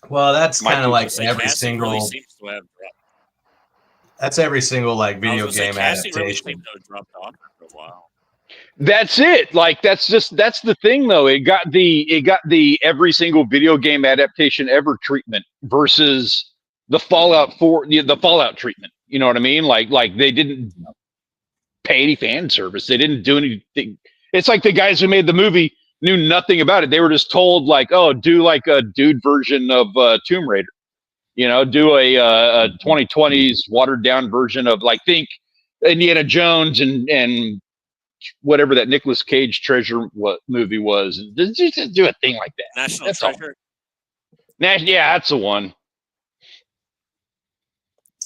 Well, that's kind of like every single. That's every single like video game adaptation. Dropped off for a while. That's it. Like that's the thing though. It got the every single video game adaptation ever treatment versus the Fallout treatment. You know what I mean? Like they didn't pay any fan service. They didn't do anything. It's like the guys who made the movie knew nothing about it. They were just told like, oh, do like a dude version of Tomb Raider. You know, do a 2020s watered down version of like think Indiana Jones and whatever that Nicolas Cage treasure movie was. Just do a thing like that. National Treasure. Yeah, that's the one.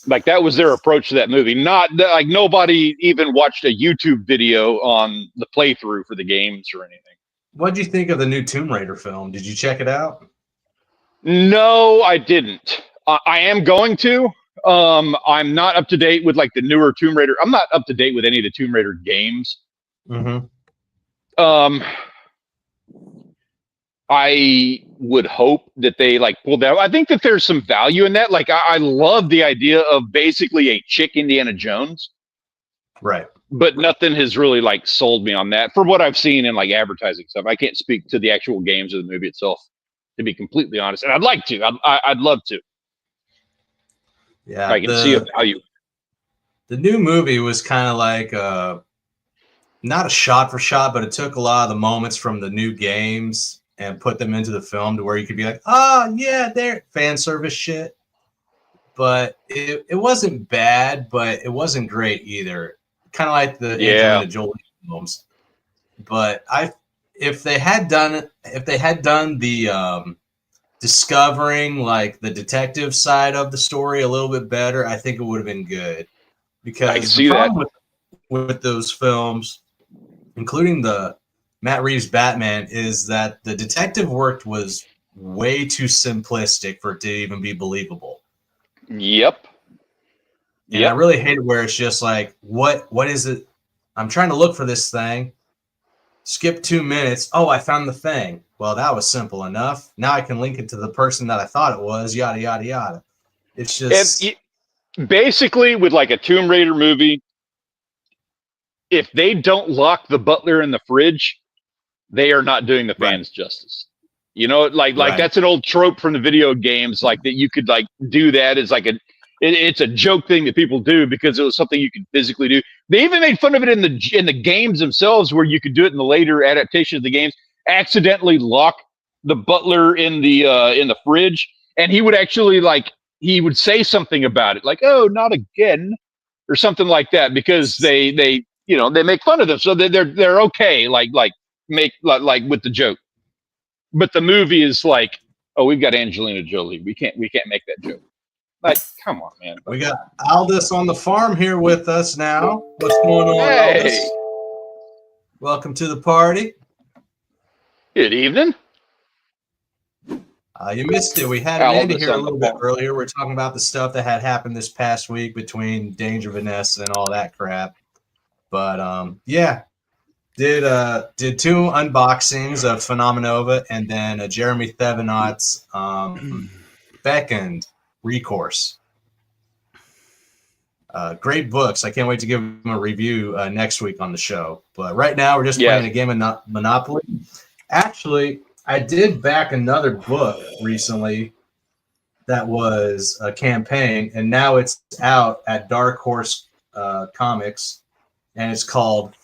Like that was their approach to that movie. Not like nobody even watched a YouTube video on the playthrough for the games or anything. What did you think of the new Tomb Raider film? Did you check it out? No, I didn't. I am going to. I'm not up to date with like the newer Tomb Raider. I'm not up to date with any of the Tomb Raider games. Mm-hmm. I would hope that they like pulled out. I think that there's some value in that. Like I love the idea of basically a chick Indiana Jones. Right. But nothing has really like sold me on that for what I've seen in like advertising stuff. I can't speak to the actual games of the movie itself, to be completely honest. And I'd like to. I'd love to. Yeah. I can see a value. The new movie was kind of like not a shot for shot, but it took a lot of the moments from the new games and put them into the film to where you could be like, oh, yeah, they're fan service shit. But it wasn't bad, but it wasn't great either. Kind of like the Angelina Jolie films. But if they had done the discovering like the detective side of the story a little bit better, I think it would have been good. Because I can see that with those films, including the Matt Reeves Batman, is that the detective work was way too simplistic for it to even be believable. Yep. And I really hate it where it's just like, what is it? I'm trying to look for this thing. Skip 2 minutes. Oh, I found the thing. Well, that was simple enough. Now I can link it to the person that I thought it was, yada, yada, yada. It's just... basically, with like a Tomb Raider movie, if they don't lock the butler in the fridge, they are not doing the fans justice. You know, like that's an old trope from the video games, like that you could like do that as like it's a joke thing that people do because it was something you could physically do. They even made fun of it in the games themselves, where you could do it in the later adaptation of the games. Accidentally lock the butler in the fridge, and he would actually he would say something about it, like, "Oh, not again," or something like that, because they make fun of them, so they're okay, like with the joke. But the movie is like, oh, we've got Angelina Jolie. We can't make that joke. Like, come on, man. We got Aldous on the farm here with us now. What's going on, Hey. Aldous? Welcome to the party. Good evening. You missed it. We had Amanda here a little bit earlier. We're talking about the stuff that had happened this past week between Danger Vanessa and all that crap. But yeah, did 2 unboxings of Phenomenova and then Jeremy Thevenot's Beckoned Recourse. Great books. I can't wait to give them a review next week on the show. But right now we're just playing a game of Monopoly. Actually, I did back another book recently that was a campaign, and now it's out at Dark Horse Comics, and it's called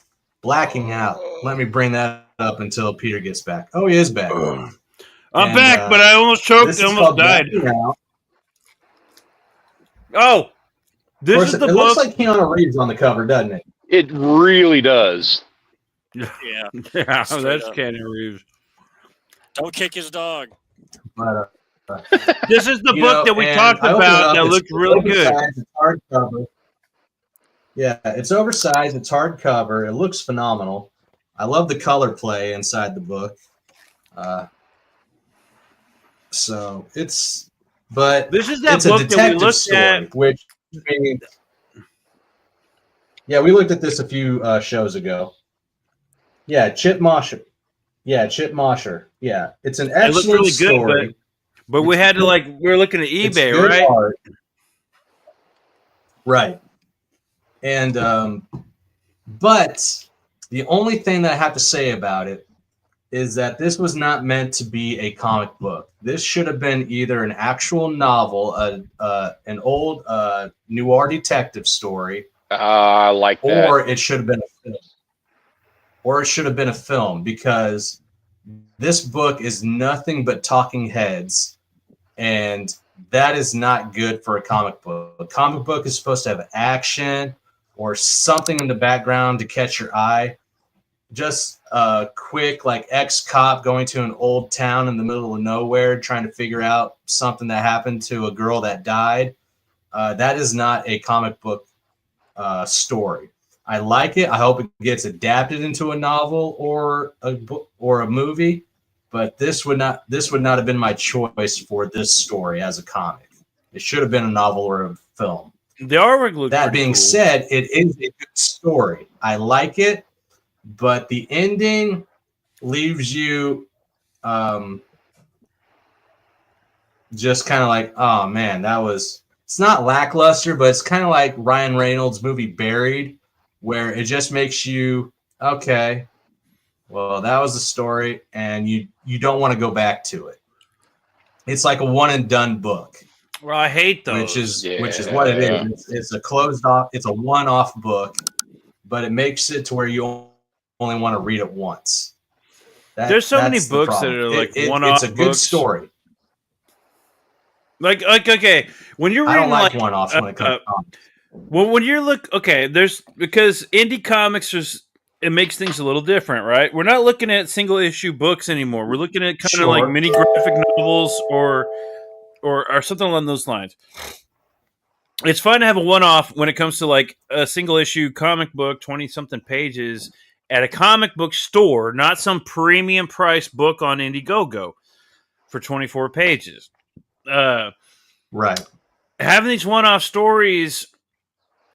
Blacking Out. Let me bring that up until Peter gets back. Oh, he is back. I'm back, but I almost choked. I almost died. Oh, this is the book. It looks like Keanu Reeves on the cover, doesn't it? It really does. Yeah. Yeah, that's Keanu Reeves. Don't kick his dog. But, this is the book that we talked about that looked really good. It's hardcover. Yeah, it's oversized. It's hardcover. It looks phenomenal. I love the color play inside the book. So it's, but this is that book that we looked at. Which means, yeah, we looked at this a few shows ago. Yeah, Chip Mosher. Yeah, Chip Mosher. Yeah, it's an excellent really story. Good, but we had to we were looking at eBay, right? Art. Right. And but The only thing that I have to say about it is that this was not meant to be a comic book. This should have been either an actual novel, an old noir detective story, like that. or it should have been a film. Or it should have been a film, because this book is nothing but talking heads, and that is not good for a comic book. A comic book is supposed to have action or something in the background to catch your eye. Just a quick, like, ex-cop going to an old town in the middle of nowhere trying to figure out something that happened to a girl that died. That is not a comic book story. I like it. I hope it gets adapted into a novel or a movie, but this would not have been my choice for this story as a comic. It should have been a novel or a film. The artwork looks that being cool. said, it is a good story. I like it, but the ending leaves you just kind of like, oh man, it's not lackluster, but it's kind of like Ryan Reynolds' movie Buried, where it just makes you, okay, well, that was the story, and you don't want to go back to it. It's like a one and done book. Well, I hate those. Which is what it is. It's a closed off. It's a one-off book, but it makes it to where you only want to read it once. There's so many books that are like one-off. It's a good story. Like okay, when you're reading, I don't like one-offs when it comes to comics. Well, when you're because indie comics it makes things a little different, right? We're not looking at single issue books anymore. We're looking at kind of like mini graphic novels or something along those lines. It's fine to have a one-off when it comes to like a single issue comic book, 20-something pages at a comic book store, not some premium price book on Indiegogo for 24 pages. Right. Having these one-off stories,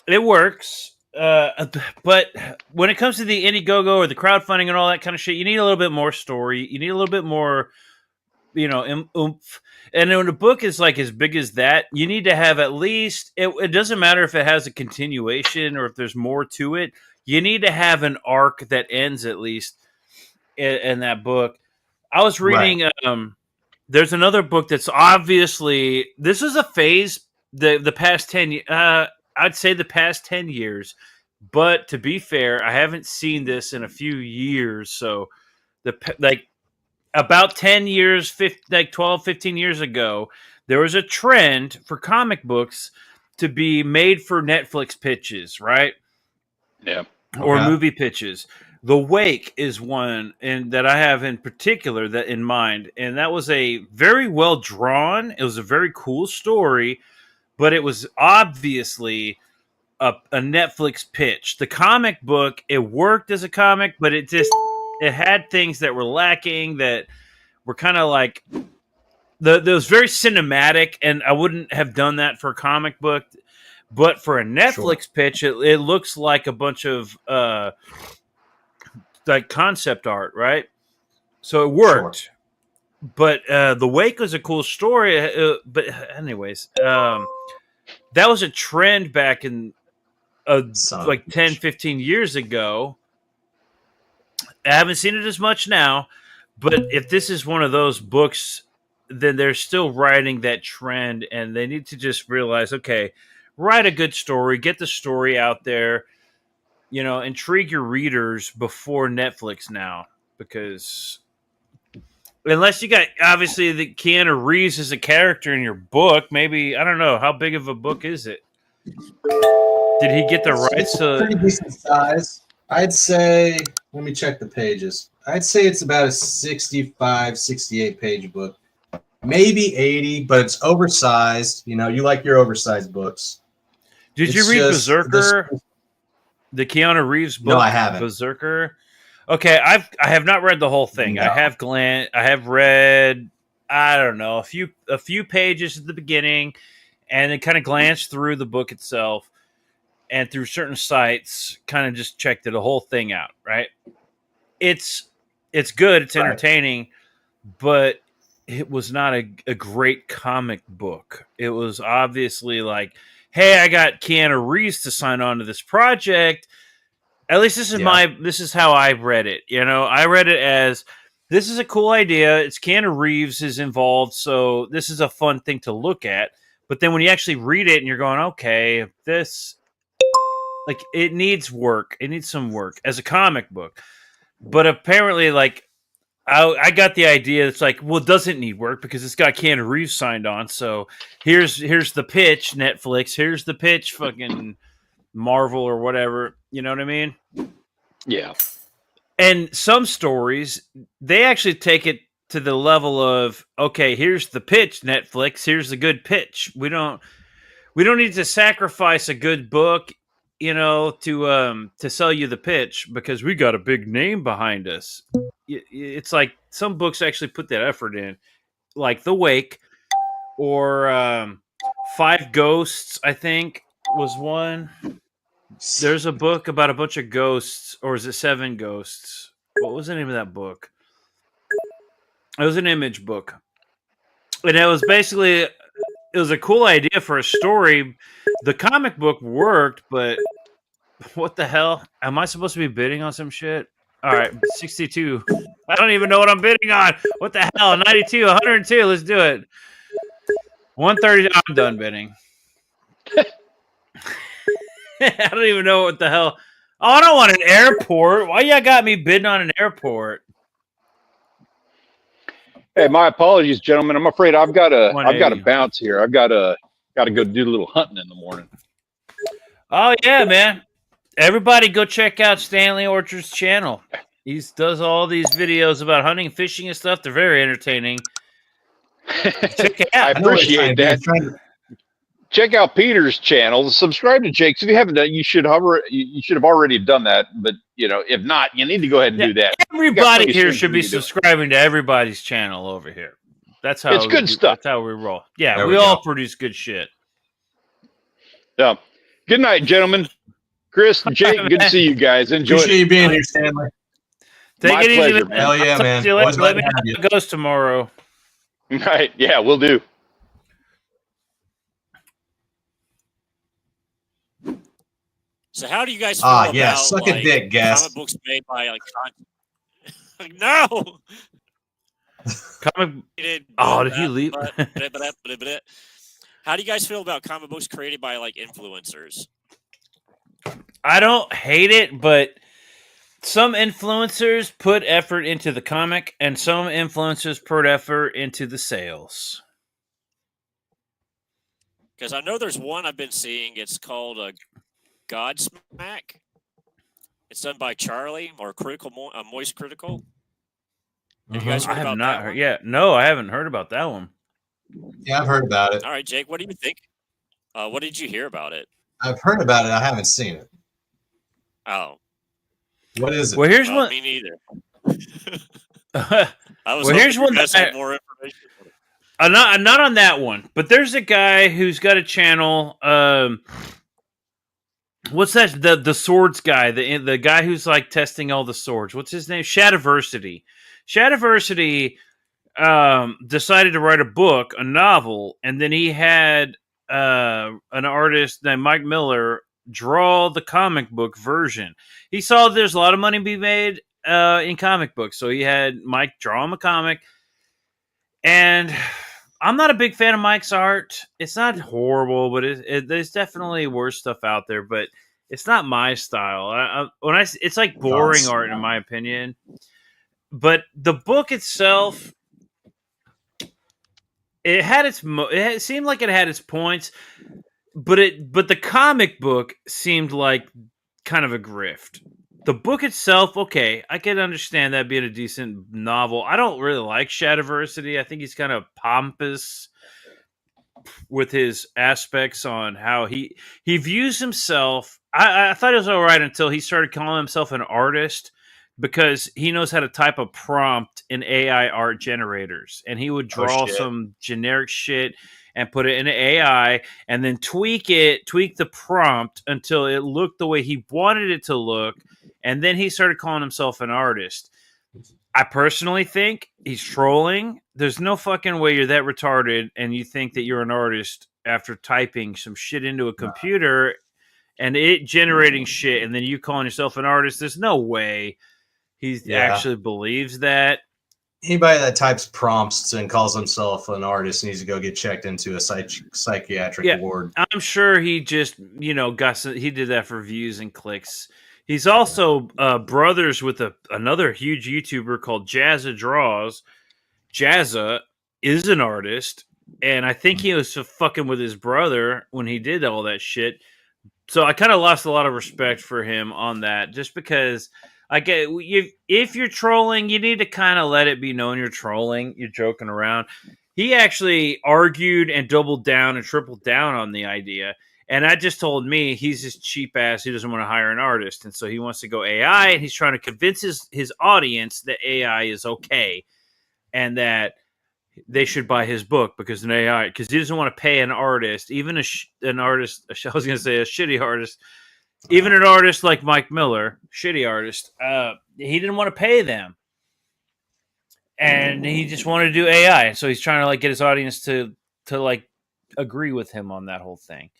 it works. But when it comes to the Indiegogo or the crowdfunding and all that kind of shit, you need a little bit more story. You need a little bit more, oomph. And when a book is like as big as that, you need to have at least, it doesn't matter if it has a continuation or if there's more to it. You need to have an arc that ends at least in that book. I was reading, there's another book that's obviously, this is a phase, the past 10 I'd say the past 10 years, but to be fair, I haven't seen this in a few years. So about 10 years, 12, 15 years ago, there was a trend for comic books to be made for Netflix pitches, right? Yeah. Or movie pitches. The Wake is one that I have in particular that in mind. And that was a very well drawn, it was a very cool story, but it was obviously a Netflix pitch. The comic book, it worked as a comic, but it had things that were lacking that were kind of like that was very cinematic, and I wouldn't have done that for a comic book. But for a Netflix pitch, it looks like a bunch of like concept art, right? So it worked. Sure. But The Wake was a cool story. But anyways, that was a trend back in like 10, 15 years ago. I haven't seen it as much now, but if this is one of those books, then they're still riding that trend, and they need to just realize, okay, write a good story, get the story out there, intrigue your readers before Netflix now, because unless you got, obviously, the Keanu Reeves is a character in your book, maybe, I don't know, how big of a book is it? Did he get the rights to... pretty decent size. I'd say, let me check the pages. I'd say it's about a 65, 68 page book. Maybe 80, but it's oversized. You like your oversized books. Did you read Berserker? The Keanu Reeves book? No, I haven't. Berserker? Okay, I have not read the whole thing. No. I have read, I don't know, a few pages at the beginning, and then kind of glanced through the book itself, and through certain sites, kind of just checked the whole thing out, right? It's good, it's entertaining, but it was not a great comic book. It was obviously like, hey, I got Keanu Reeves to sign on to this project. At least this is how I read it. You know, I read it as this is a cool idea. It's Keanu Reeves is involved, so this is a fun thing to look at. But then when you actually read it and you're going, okay, this like it needs work. It needs some work as a comic book. But apparently, like I got the idea. It's like, well, it doesn't need work because it's got Keanu Reeves signed on. So here's the pitch, Netflix. Here's the pitch, fucking Marvel or whatever. You know what I mean? Yeah. And some stories, they actually take it to the level of, okay, here's the pitch, Netflix. Here's the good pitch. We don't need to sacrifice a good book, you know, to sell you the pitch because we got a big name behind us. It's like some books actually put that effort in, like The Wake or Five Ghosts, I think was one. There's a book about a bunch of ghosts, or is it Seven Ghosts? What was the name of that book? It was an Image book. And it was basically, it was a cool idea for a story. The comic book worked, but what the hell? Am I supposed to be bidding on some shit? All right, 62. I don't even know what I'm bidding on. What the hell? 92, 102. Let's do it. 130. I'm done bidding. I don't even know what the hell. Oh, I don't want an airport. Why y'all got me bidding on an airport? Hey, my apologies, gentlemen. I'm afraid I've got to bounce here. I've got to go do a little hunting in the morning. Oh yeah, man. Everybody go check out Stanley Orchard's channel. He does all these videos about hunting, fishing, and stuff. They're very entertaining. Check it out. I appreciate that. Check out Peter's channel. Subscribe to Jake's. If you haven't done, you should have already done that. But you know, if not, you need to go ahead and do that. Everybody here should be subscribing to everybody's channel over here. That's how it's good stuff. That's how we roll. Yeah, we all produce good shit. Yeah. Good night, gentlemen. Chris, Jake, good to see you guys. Enjoy. Appreciate you being here, Stanley. Take it easy, man. Hell yeah, man. Let me know how it goes tomorrow. Right. Yeah, we'll do. So how do you guys feel about suck a dick, guess. comic books made by like no? Comic. Oh, did you leave? How do you guys feel about comic books created by like influencers? I don't hate it, but some influencers put effort into the comic, and some influencers put effort into the sales. Because I know there's one I've been seeing. It's called Godsmack. It's done by Charlie or Moist Critical. Have you guys heard I have about not that heard. one? Yeah, no, I haven't heard about that one. Yeah, I've heard about it. All right, Jake, what do you think? What did you hear about it? I've heard about it. I haven't seen it. Oh, what is it? Well, here's one. Me neither. Here's one that had more information. Not on that one, but there's a guy who's got a channel. What's that? The swords guy, the guy who's like testing all the swords. What's his name? Shadiversity. Shadiversity decided to write a book, a novel, and then he had an artist named Mike Miller draw the comic book version. He saw there's a lot of money be made in comic books, so he had Mike draw him a comic. And I'm not a big fan of Mike's art. It's not horrible, but there's definitely worse stuff out there. But it's not my style. It's like boring art in my opinion. But the book itself, it seemed like it had its points, but the comic book seemed like kind of a grift. The book itself, okay, I can understand that being a decent novel. I don't really like Shadiversity. I think he's kind of pompous with his aspects on how he views himself. I thought it was all right until he started calling himself an artist, because he knows how to type a prompt in AI art generators, and he would draw some generic shit and put it in AI and then tweak the prompt until it looked the way he wanted it to look. And then he started calling himself an artist. I personally think he's trolling. There's no fucking way you're that retarded and you think that you're an artist after typing some shit into a computer and it generating shit, and then you calling yourself an artist. There's no way he actually believes that. Anybody that types prompts and calls himself an artist needs to go get checked into a psychiatric ward. I'm sure he just, he did that for views and clicks. He's also brothers with another huge YouTuber called Jazza Draws. Jazza is an artist, and I think he was fucking with his brother when he did all that shit. So I kind of lost a lot of respect for him on that, just because I get if you're trolling, you need to kind of let it be known you're trolling. You're joking around. He actually argued and doubled down and tripled down on the idea. And that just told me he's just cheap ass. He doesn't want to hire an artist. And so he wants to go AI, and he's trying to convince his audience that AI is okay and that they should buy his book because he doesn't want to pay an artist, even an artist. I was going to say a shitty artist, even an artist like Mike Miller, shitty artist. He didn't want to pay them, and he just wanted to do AI. So he's trying to get his audience to agree with him on that whole thing.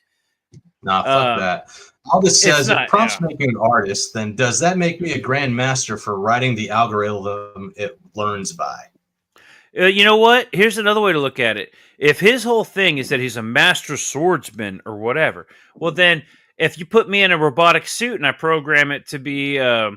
Nah, fuck that. All this says, if prompts make you an artist, then does that make me a grandmaster for writing the algorithm it learns by? You know what? Here's another way to look at it. If his whole thing is that he's a master swordsman or whatever, well, then if you put me in a robotic suit and I program it to be a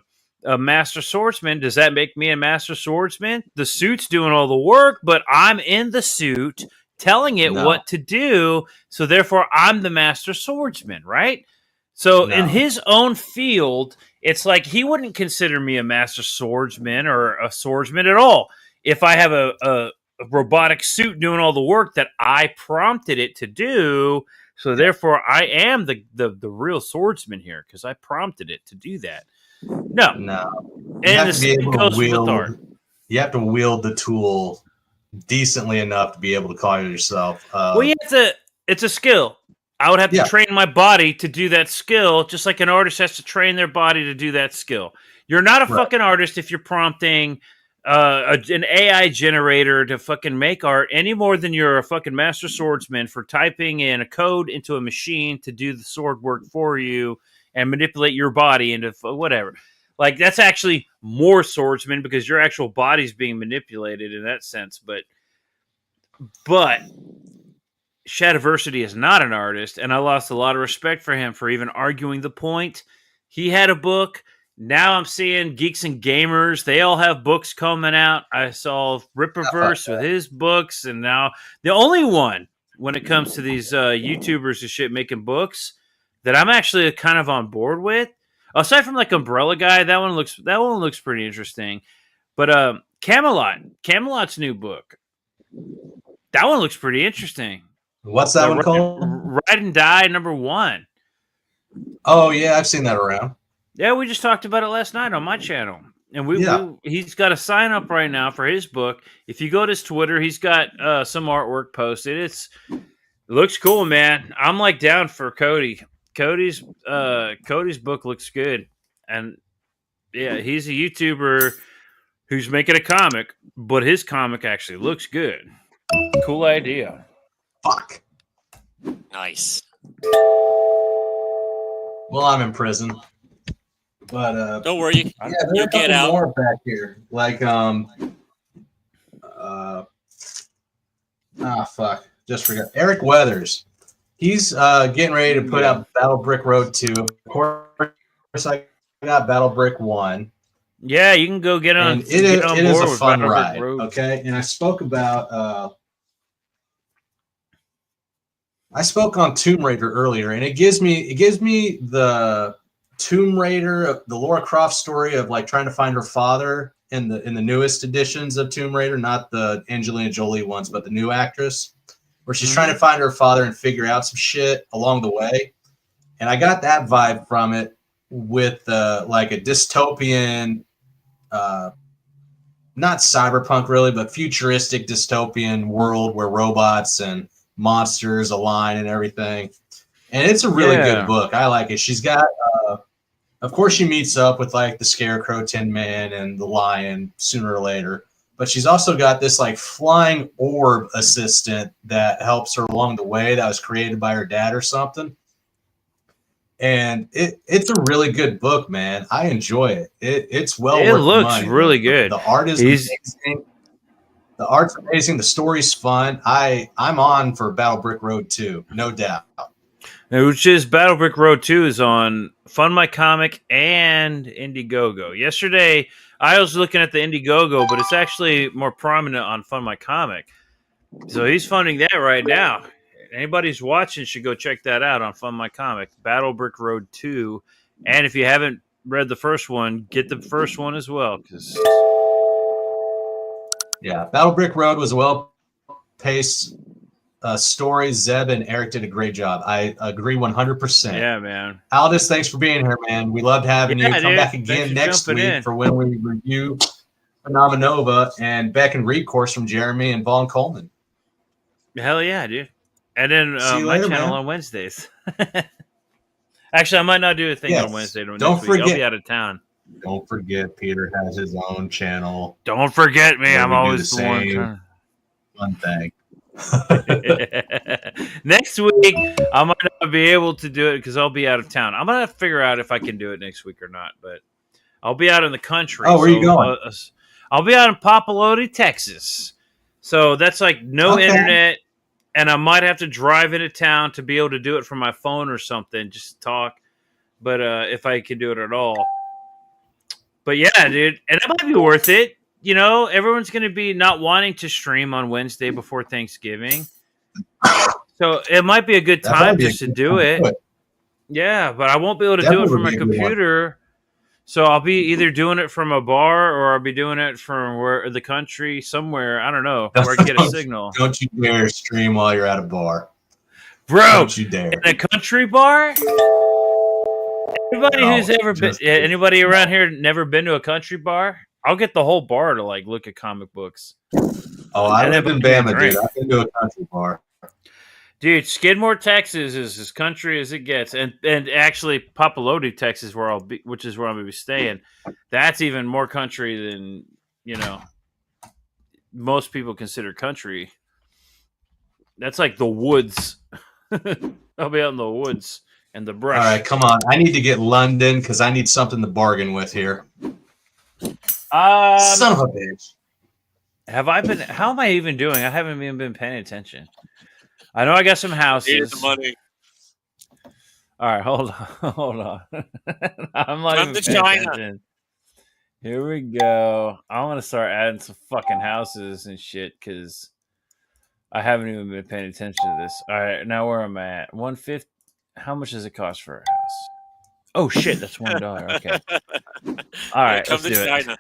master swordsman, does that make me a master swordsman? The suit's doing all the work, but I'm in the suit telling it what to do, so therefore I'm the master swordsman, right? So in his own field, it's like he wouldn't consider me a master swordsman or a swordsman at all if I have a robotic suit doing all the work that I prompted it to do. So therefore I am the real swordsman here because I prompted it to do that. No. And the same goes with art. You have to wield the tool decently enough to be able to call yourself. It's a skill. I would have to train my body to do that skill, just like an artist has to train their body to do that skill. You're not a fucking artist if you're prompting an AI generator to fucking make art any more than you're a fucking master swordsman for typing in a code into a machine to do the sword work for you and manipulate your body into whatever. That's actually more swordsman because your actual body's being manipulated in that sense. But Shadiversity is not an artist, and I lost a lot of respect for him for even arguing the point. He had a book. Now I'm seeing Geeks and Gamers. They all have books coming out. I saw Ripperverse with his books, and now the only one when it comes to these YouTubers and shit making books that I'm actually kind of on board with, aside from Umbrella Guy, that one looks pretty interesting. But Camelot's new book, that one looks pretty interesting. What's that one called? Ride and Die #1. Oh yeah, I've seen that around. Yeah, we just talked about it last night on my channel, and he's got a sign up right now for his book. If you go to his Twitter, he's got some artwork posted. It looks cool, man. I'm down for Cody. Cody's book looks good, and yeah, he's a YouTuber who's making a comic, but his comic actually looks good. Cool idea. Fuck. Nice. Well, I'm in prison, but don't worry, you'll get out. More back here, fuck, just forgot. Eric Weathers. He's getting ready to put out Battle Brick Road 2. Of course, I got Battle Brick 1. Yeah, you can go get on. And it is a fun ride. Okay, and I spoke about. I spoke on Tomb Raider earlier, and it gives me the Tomb Raider, the Lara Croft story of trying to find her father in the newest editions of Tomb Raider, not the Angelina Jolie ones, but the new actress, where she's trying to find her father and figure out some shit along the way. And I got that vibe from it with a dystopian, not cyberpunk really, but futuristic dystopian world where robots and monsters align and everything. And it's a really good book. I like it. She's got, of course, she meets up with the Scarecrow, Tin Man, and the Lion sooner or later. But she's also got this flying orb assistant that helps her along the way that was created by her dad or something. And it's a really good book, man. I enjoy it. It's well It worth the looks money. really good. The art is amazing. The art's amazing. The story's fun. I'm on for Battle Brick Road 2, no doubt. Which is Battle Brick Road 2 is on Fund My Comic and Indiegogo. Yesterday, I was looking at the Indiegogo, but it's actually more prominent on Fund My Comic. So he's funding that right now. Anybody who's watching should go check that out on Fund My Comic, Battle Brick Road 2. And if you haven't read the first one, get the first one as well. Yeah, Battle Brick Road was a well-paced story. Zeb and Eric did a great job. I agree 100%. Yeah, man. Aldis, thanks for being here, man. We loved having you. Come back Thanks again next week for when we review Phenomenova and Beck and Read course from Jeremy and Vaughn Coleman. Hell yeah, dude. And then my later, channel on Wednesdays. Actually, I might not do a thing on Wednesday. Don't forget. I'll be out of town. Don't forget, Peter has his own channel. Don't forget me. I'm always the one. Fun thing. Next week, I might not be able to do it because I'll be out of town. I'm gonna figure out if I can do it next week or not. But I'll be out in the country. Oh, where are you going? I'll be out in Papalote, Texas. So that's like no internet, and I might have to drive into town to be able to do it from my phone or something, just to talk. But if I can do it at all. But yeah, dude, and it might be worth it. You know, everyone's going to be not wanting to stream on Wednesday before Thanksgiving. So it might be a good time just to do it. Yeah, but I won't be able to do it from my computer. So I'll be either doing it from a bar or I'll be doing it from the country somewhere. I don't know where I can get a signal. Don't you dare stream while you're at a bar. Bro, don't you dare. In a country bar? Anybody who's ever been, anybody around here never been to a country bar? I'll get the whole bar to like look at comic books. Oh, I live in Bama, dude. I've been to a country bar. Dude, Skidmore, Texas is as country as it gets, and actually Papalote, Texas, which is where I'm gonna be staying. That's even more country than most people consider country. That's like the woods. I'll be out in the woods and the brush. All right, come on. I need to get London because I need something to bargain with here. Son of a bitch. How am I even doing? I haven't even been paying attention. I know I got some houses. Need the money. All right, hold on. I'm not Come even to paying China. attention. Here we go. I want to start adding some fucking houses and shit because I haven't even been paying attention to this. All right, now where am I at? 150. How much does it cost for a house? Oh shit, that's $1. Okay. All right, come let's to do China. it.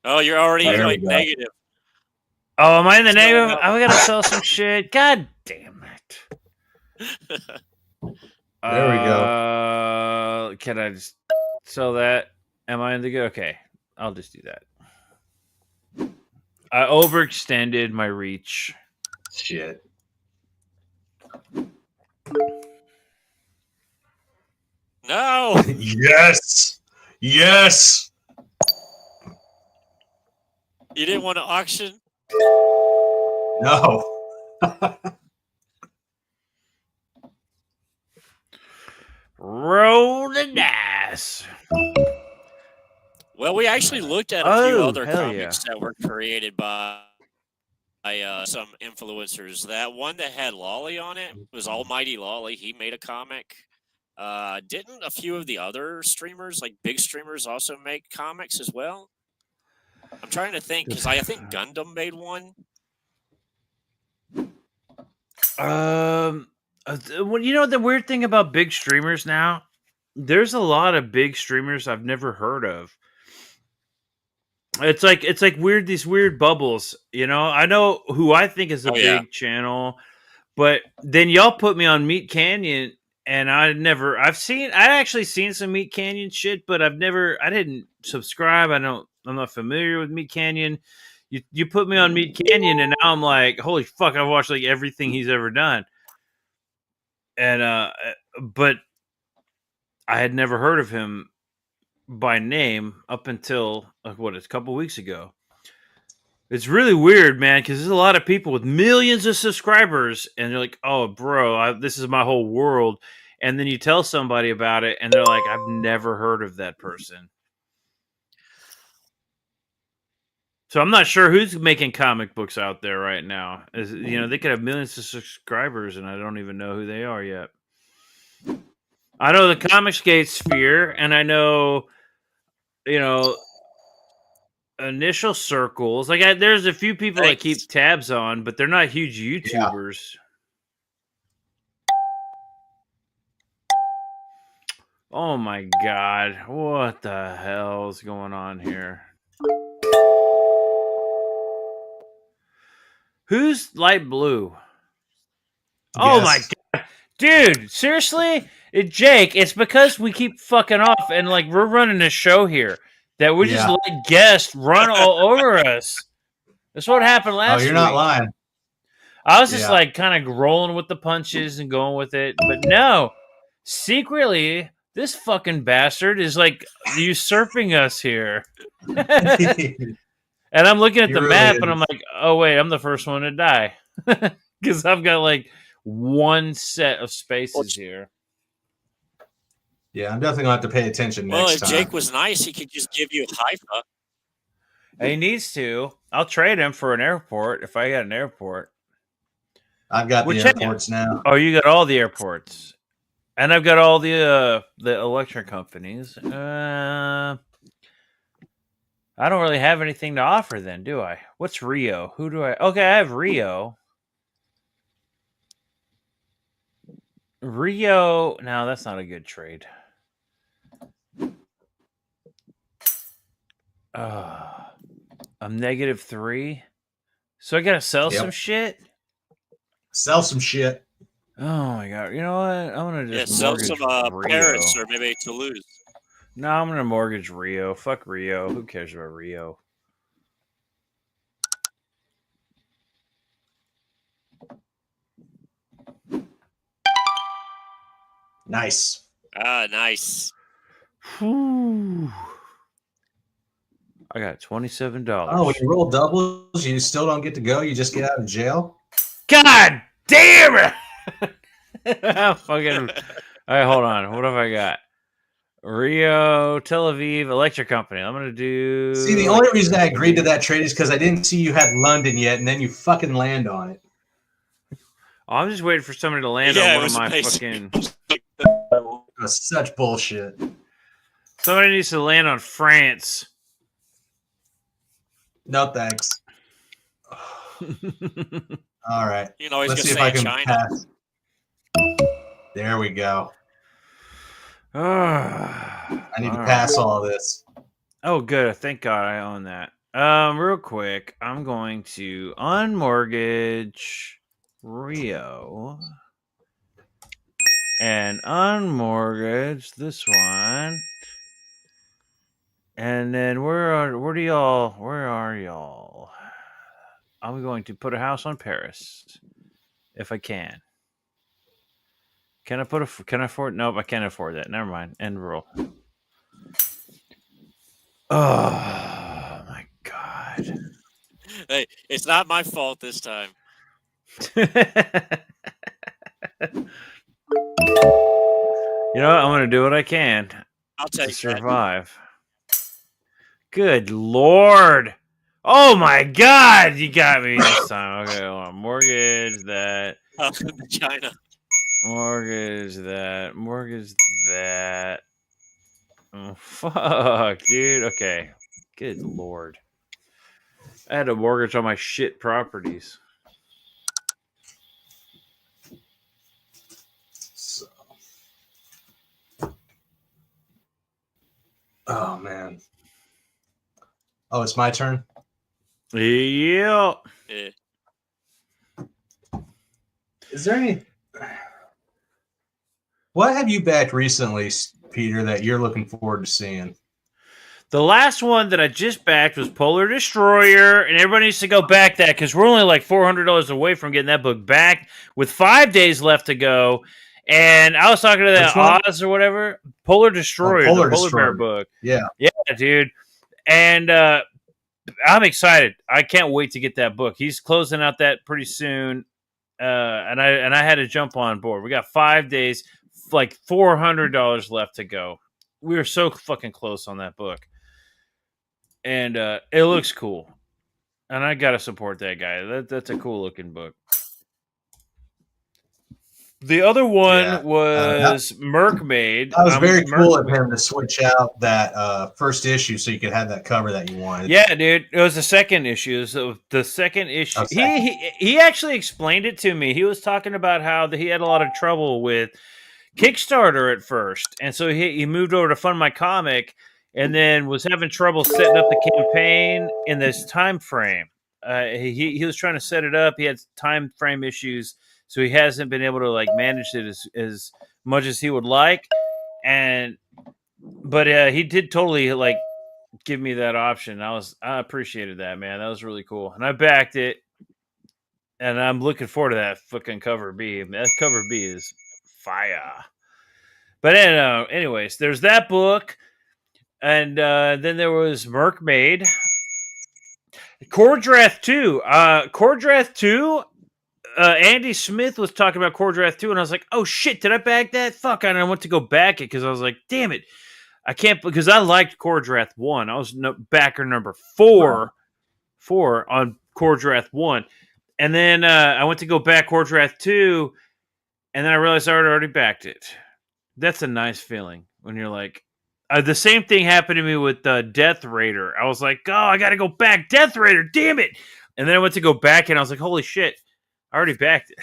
Oh, you're already like negative. Oh, am I in the negative? I gotta sell some shit. God damn it. There we go. Can I just sell that? Am I in the good? Okay, I'll just do that. I overextended my reach. Shit. No. Yes. Yes. You didn't want to auction? No. Roll the dice. Well, we actually looked at a few other comics that were created by some influencers. That one that had Lolly on it was Almighty Lolly. He made a comic. Didn't a few of the other streamers, like big streamers, also make comics as well? I'm trying to think because I think Gundam made one. Well, you know the weird thing about big streamers now? There's a lot of big streamers I've never heard of. It's like weird, these weird bubbles. You know, I know who I think is a big channel, but then y'all put me on Meat Canyon, and I've actually seen some Meat Canyon shit, but I didn't subscribe. I'm not familiar with Meat Canyon. You put me on Meat Canyon, and now I'm like, holy fuck! I've watched like everything he's ever done, and but I had never heard of him by name up until a couple weeks ago. It's really weird, man, because there's a lot of people with millions of subscribers, and they're like, "Oh, bro, this is my whole world." And then you tell somebody about it, and they're like, "I've never heard of that person." So I'm not sure who's making comic books out there right now. They could have millions of subscribers, and I don't even know who they are yet. I know the Comicsgate sphere, and I know, initial circles. Like, there's a few people I keep tabs on, but they're not huge YouTubers. Yeah. Oh my God. What the hell is going on here? Who's light blue? Oh my God. Dude, seriously? Jake, it's because we keep fucking off and like we're running a show here that we just let guests run all over us. That's what happened last week. Oh, you're not lying. I was just like kind of rolling with the punches and going with it. But no, secretly, this fucking bastard is like usurping us here. And I'm looking at the map and I'm like, oh, wait, I'm the first one to die. Because I've got like one set of spaces here. Yeah, I'm definitely going to have to pay attention next time. Well, if Jake was nice, he could just give you Haifa. He needs to. I'll trade him for an airport if I got an airport. I've got the airports now. Oh, you got all the airports. And I've got all the electric companies. I don't really have anything to offer then, do I? What's Rio? Who do I... Okay, I have Rio. Rio... No, that's not a good trade. I'm -3. So I gotta sell some shit? Sell some shit. Oh my God. You know what? I'm gonna just sell some Paris or maybe Toulouse. No, I'm gonna mortgage Rio. Fuck Rio. Who cares about Rio? Nice. Nice. Whew. I got $27. Oh, when you roll doubles, you still don't get to go. You just get out of jail. God damn it! Fucking. All right, hold on. What have I got? Rio, Tel Aviv, Electric Company. I'm gonna do. See, the only reason I agreed to that trade is because I didn't see you had London yet, and then you fucking land on it. Oh, I'm just waiting for somebody to land on one of my fucking. That's such bullshit. Somebody needs to land on France. No thanks. All right. You know, let's see if I can pass. There we go. I need to pass all this. Oh, good. Thank God I own that. Real quick, I'm going to unmortgage Rio and unmortgage this one. And then where are y'all? I'm going to put a house on Paris if I can. Can I afford? Nope, I can't afford that. Never mind. End roll. Oh my God. Hey, it's not my fault this time. You know what? I'm going to do what I can. I'll take to survive. Good Lord. Oh my God. You got me this time. Okay, hold on. Mortgage that. China. Mortgage that. Mortgage that. Oh, fuck, dude. Okay. Good Lord. I had a mortgage on my shit properties. So. Oh, man. Oh, it's my turn? Yeah. Is there any... What have you backed recently, Peter, that you're looking forward to seeing? The last one that I just backed was Polar Destroyer, and everybody needs to go back that because we're only like $400 away from getting that book back with 5 days left to go. And I was talking to that Oz or whatever, Polar Destroyer, the Polar Bear book. Yeah. Yeah, dude. And I'm excited. I can't wait to get that book. He's closing out that pretty soon, and I had to jump on board. We got 5 days, like $400 left to go. We were so fucking close on that book, and it looks cool. And I gotta support that guy. That's a cool looking book. The other one was Merkmaid. That was very cool of him to switch out that first issue so you could have that cover that you wanted. Yeah, dude. It was the second issue. So the second issue. He actually explained it to me. He was talking about how he had a lot of trouble with Kickstarter at first. And so he moved over to Fund My Comic and then was having trouble setting up the campaign in this time frame. He was trying to set it up. He had time frame issues. So he hasn't been able to like manage it as much as he would like, but he did totally like give me that option. I appreciated that, man. That was really cool, and I backed it, and I'm looking forward to that fucking cover B. That cover B is fire. But anyways, there's that book, and then there was Merkmaid, Kordrath 2. Kordrath 2. Andy Smith was talking about Kordrath 2, and I was like, oh shit, did I bag that? Fuck, and I went to go back it because I was like, damn it. I can't, because I liked Kordrath 1. I was backer number 4 on Kordrath 1. And then I went to go back Kordrath 2, and then I realized I already backed it. That's a nice feeling when you're like, the same thing happened to me with Death Raider. I was like, oh, I got to go back Death Raider, damn it. And then I went to go back, and I was like, holy shit. I already backed it.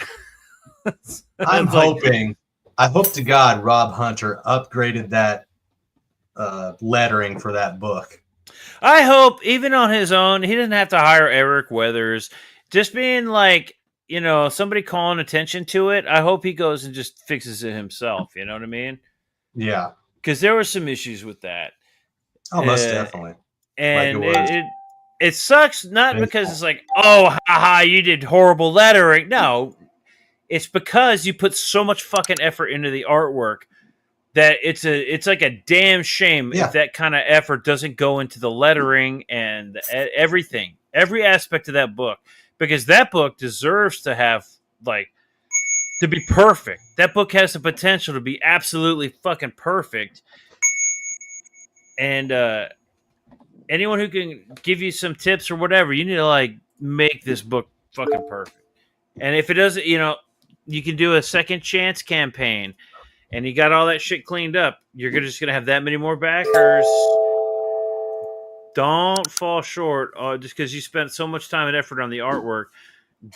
I'm hoping, I hope to God Rob Hunter upgraded that lettering for that book. I hope, even on his own, he doesn't have to hire Eric Weathers. Just being like, somebody calling attention to it, I hope he goes and just fixes it himself. You know what I mean? Yeah. Because there were some issues with that. Oh, most definitely. And it sucks not because it's like, oh, haha, you did horrible lettering. No, it's because you put so much fucking effort into the artwork that it's like a damn shame if that kind of effort doesn't go into the lettering and everything, every aspect of that book, because that book deserves to have to be perfect. That book has the potential to be absolutely fucking perfect. And anyone who can give you some tips or whatever, you need to make this book fucking perfect. And if it doesn't, you can do a second chance campaign and you got all that shit cleaned up. You're just going to have that many more backers. Don't fall short just because you spent so much time and effort on the artwork.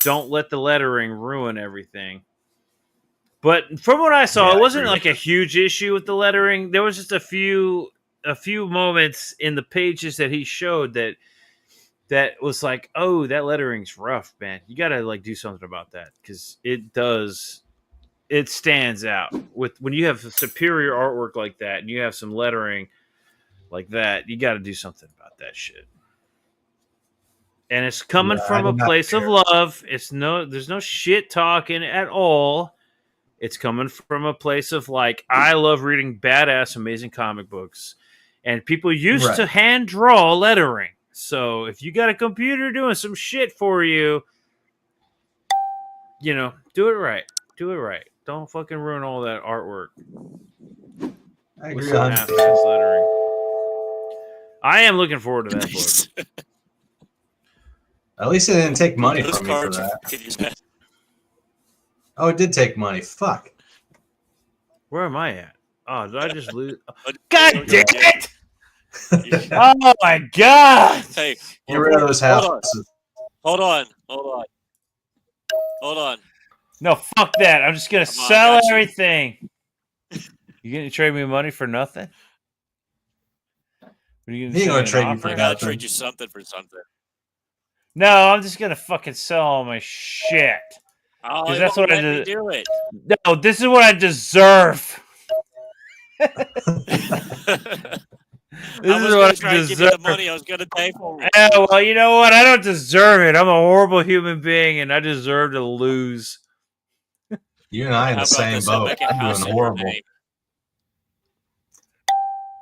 Don't let the lettering ruin everything. But from what I saw, it wasn't like a huge issue with the lettering. There was just a few moments in the pages that he showed that was like, oh, that lettering's rough, man. You gotta do something about that because it stands out when you have superior artwork like that and you have some lettering like that. You got to do something about that shit. And it's coming from a place of love. There's no shit talking at all. It's coming from a place of I love reading badass, amazing comic books. And people used to hand draw lettering. So if you got a computer doing some shit for you, do it right. Do it right. Don't fucking ruin all that artwork. I agree. Lettering. I am looking forward to that book. At least it didn't take money from me for that. Oh, it did take money. Fuck. Where am I at? Oh, did I just lose? God damn it! Oh my god! Hey, get rid of those houses. Hold on. No, fuck that. I'm just gonna sell everything. You gonna trade me money for nothing? What are you gonna trade me for nothing? I gotta trade you something for something. No, I'm just gonna fucking sell all my shit. Oh, that's what I do. It. No, this is what I deserve. This is what I deserve. Give you the money I was gonna pay for it. Yeah, well, you know what? I don't deserve it. I'm a horrible human being, and I deserve to lose. You and I in the same boat. I'm doing horrible.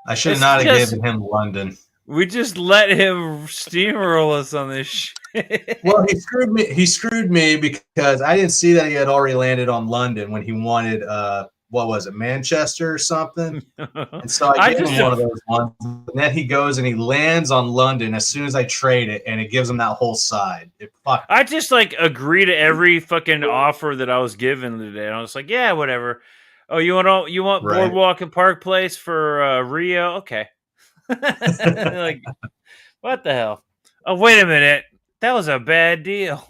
I should not have given him London. We just let him steamroll us on this shit. Well, he screwed me. He screwed me because I didn't see that he had already landed on London when he wanted what was it, Manchester or something? And so I gave him one of those ones. And then he goes and he lands on London as soon as I trade it, and it gives him that whole side. I just like agree to every fucking offer that I was given today. And I was like, yeah, whatever. Oh, you want Right. Boardwalk and Park Place for Rio? Okay. Like, what the hell? Oh, wait a minute. That was a bad deal.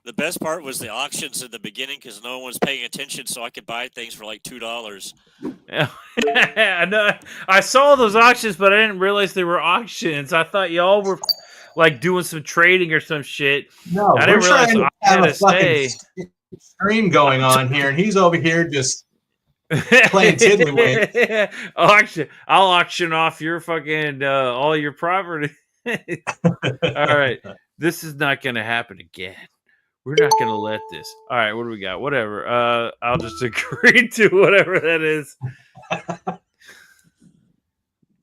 The best part was the auctions in the beginning because no one was paying attention, so I could buy things for like $2. I saw those auctions, but I didn't realize they were auctions. I thought y'all were like doing some trading or some shit. No, I didn't realize I had a fucking stream going on here, and he's over here just playing tiddlywinks. I'll auction off your fucking all your property. All right, this is not going to happen again. We're not going to let this. All right, what do we got? Whatever. I'll just agree to whatever that is.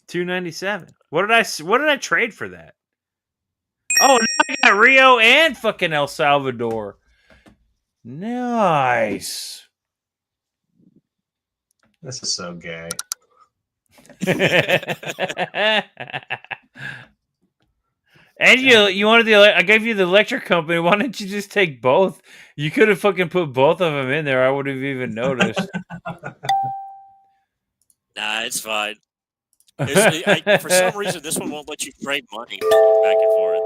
$297. What did I trade for that? Oh, now I got Rio and fucking El Salvador. Nice. This is so gay. And you wanted I gave you the electric company. Why didn't you just take both? You could have fucking put both of them in there. I would have even noticed. Nah, it's fine. For some reason, this one won't let you trade money back and forth.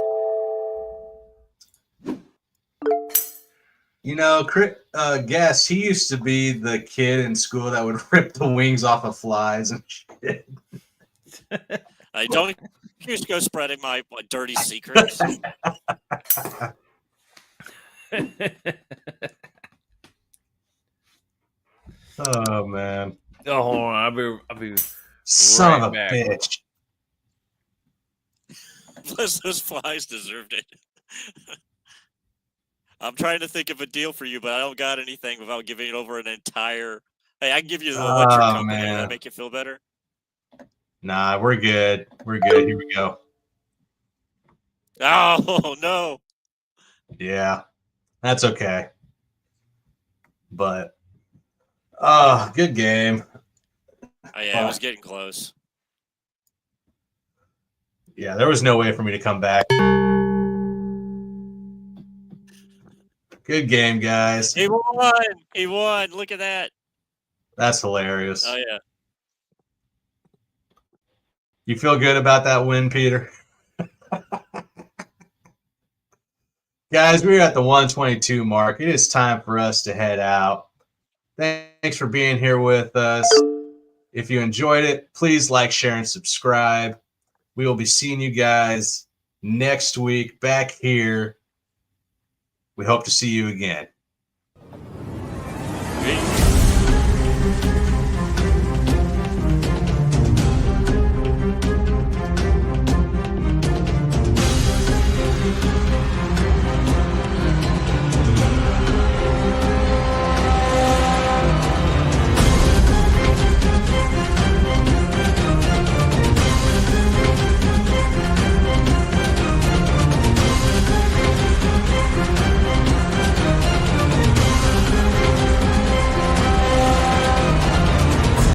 You know, Guess, he used to be the kid in school that would rip the wings off of flies and shit. I don't just go spreading my dirty secrets. Oh, man. Oh, hold on. I'll be son right of a back. bitch. Plus, those flies deserved it. I'm trying to think of a deal for you, but I don't got anything without giving it over an entire. Hey, I can give you the electric company. Man. Does that make you feel better? Nah, we're good. We're good. Here we go. Oh, no. Yeah, that's okay. But, good game. Oh, yeah, it was getting close. Yeah, there was no way for me to come back. Good game, guys. He won. He won. Look at that. That's hilarious. Oh, yeah. You feel good about that win, Peter? Guys, we're at the 122 mark. It is time for us to head out. Thanks for being here with us. If you enjoyed it, please like, share, and subscribe. We will be seeing you guys next week back here. We hope to see you again.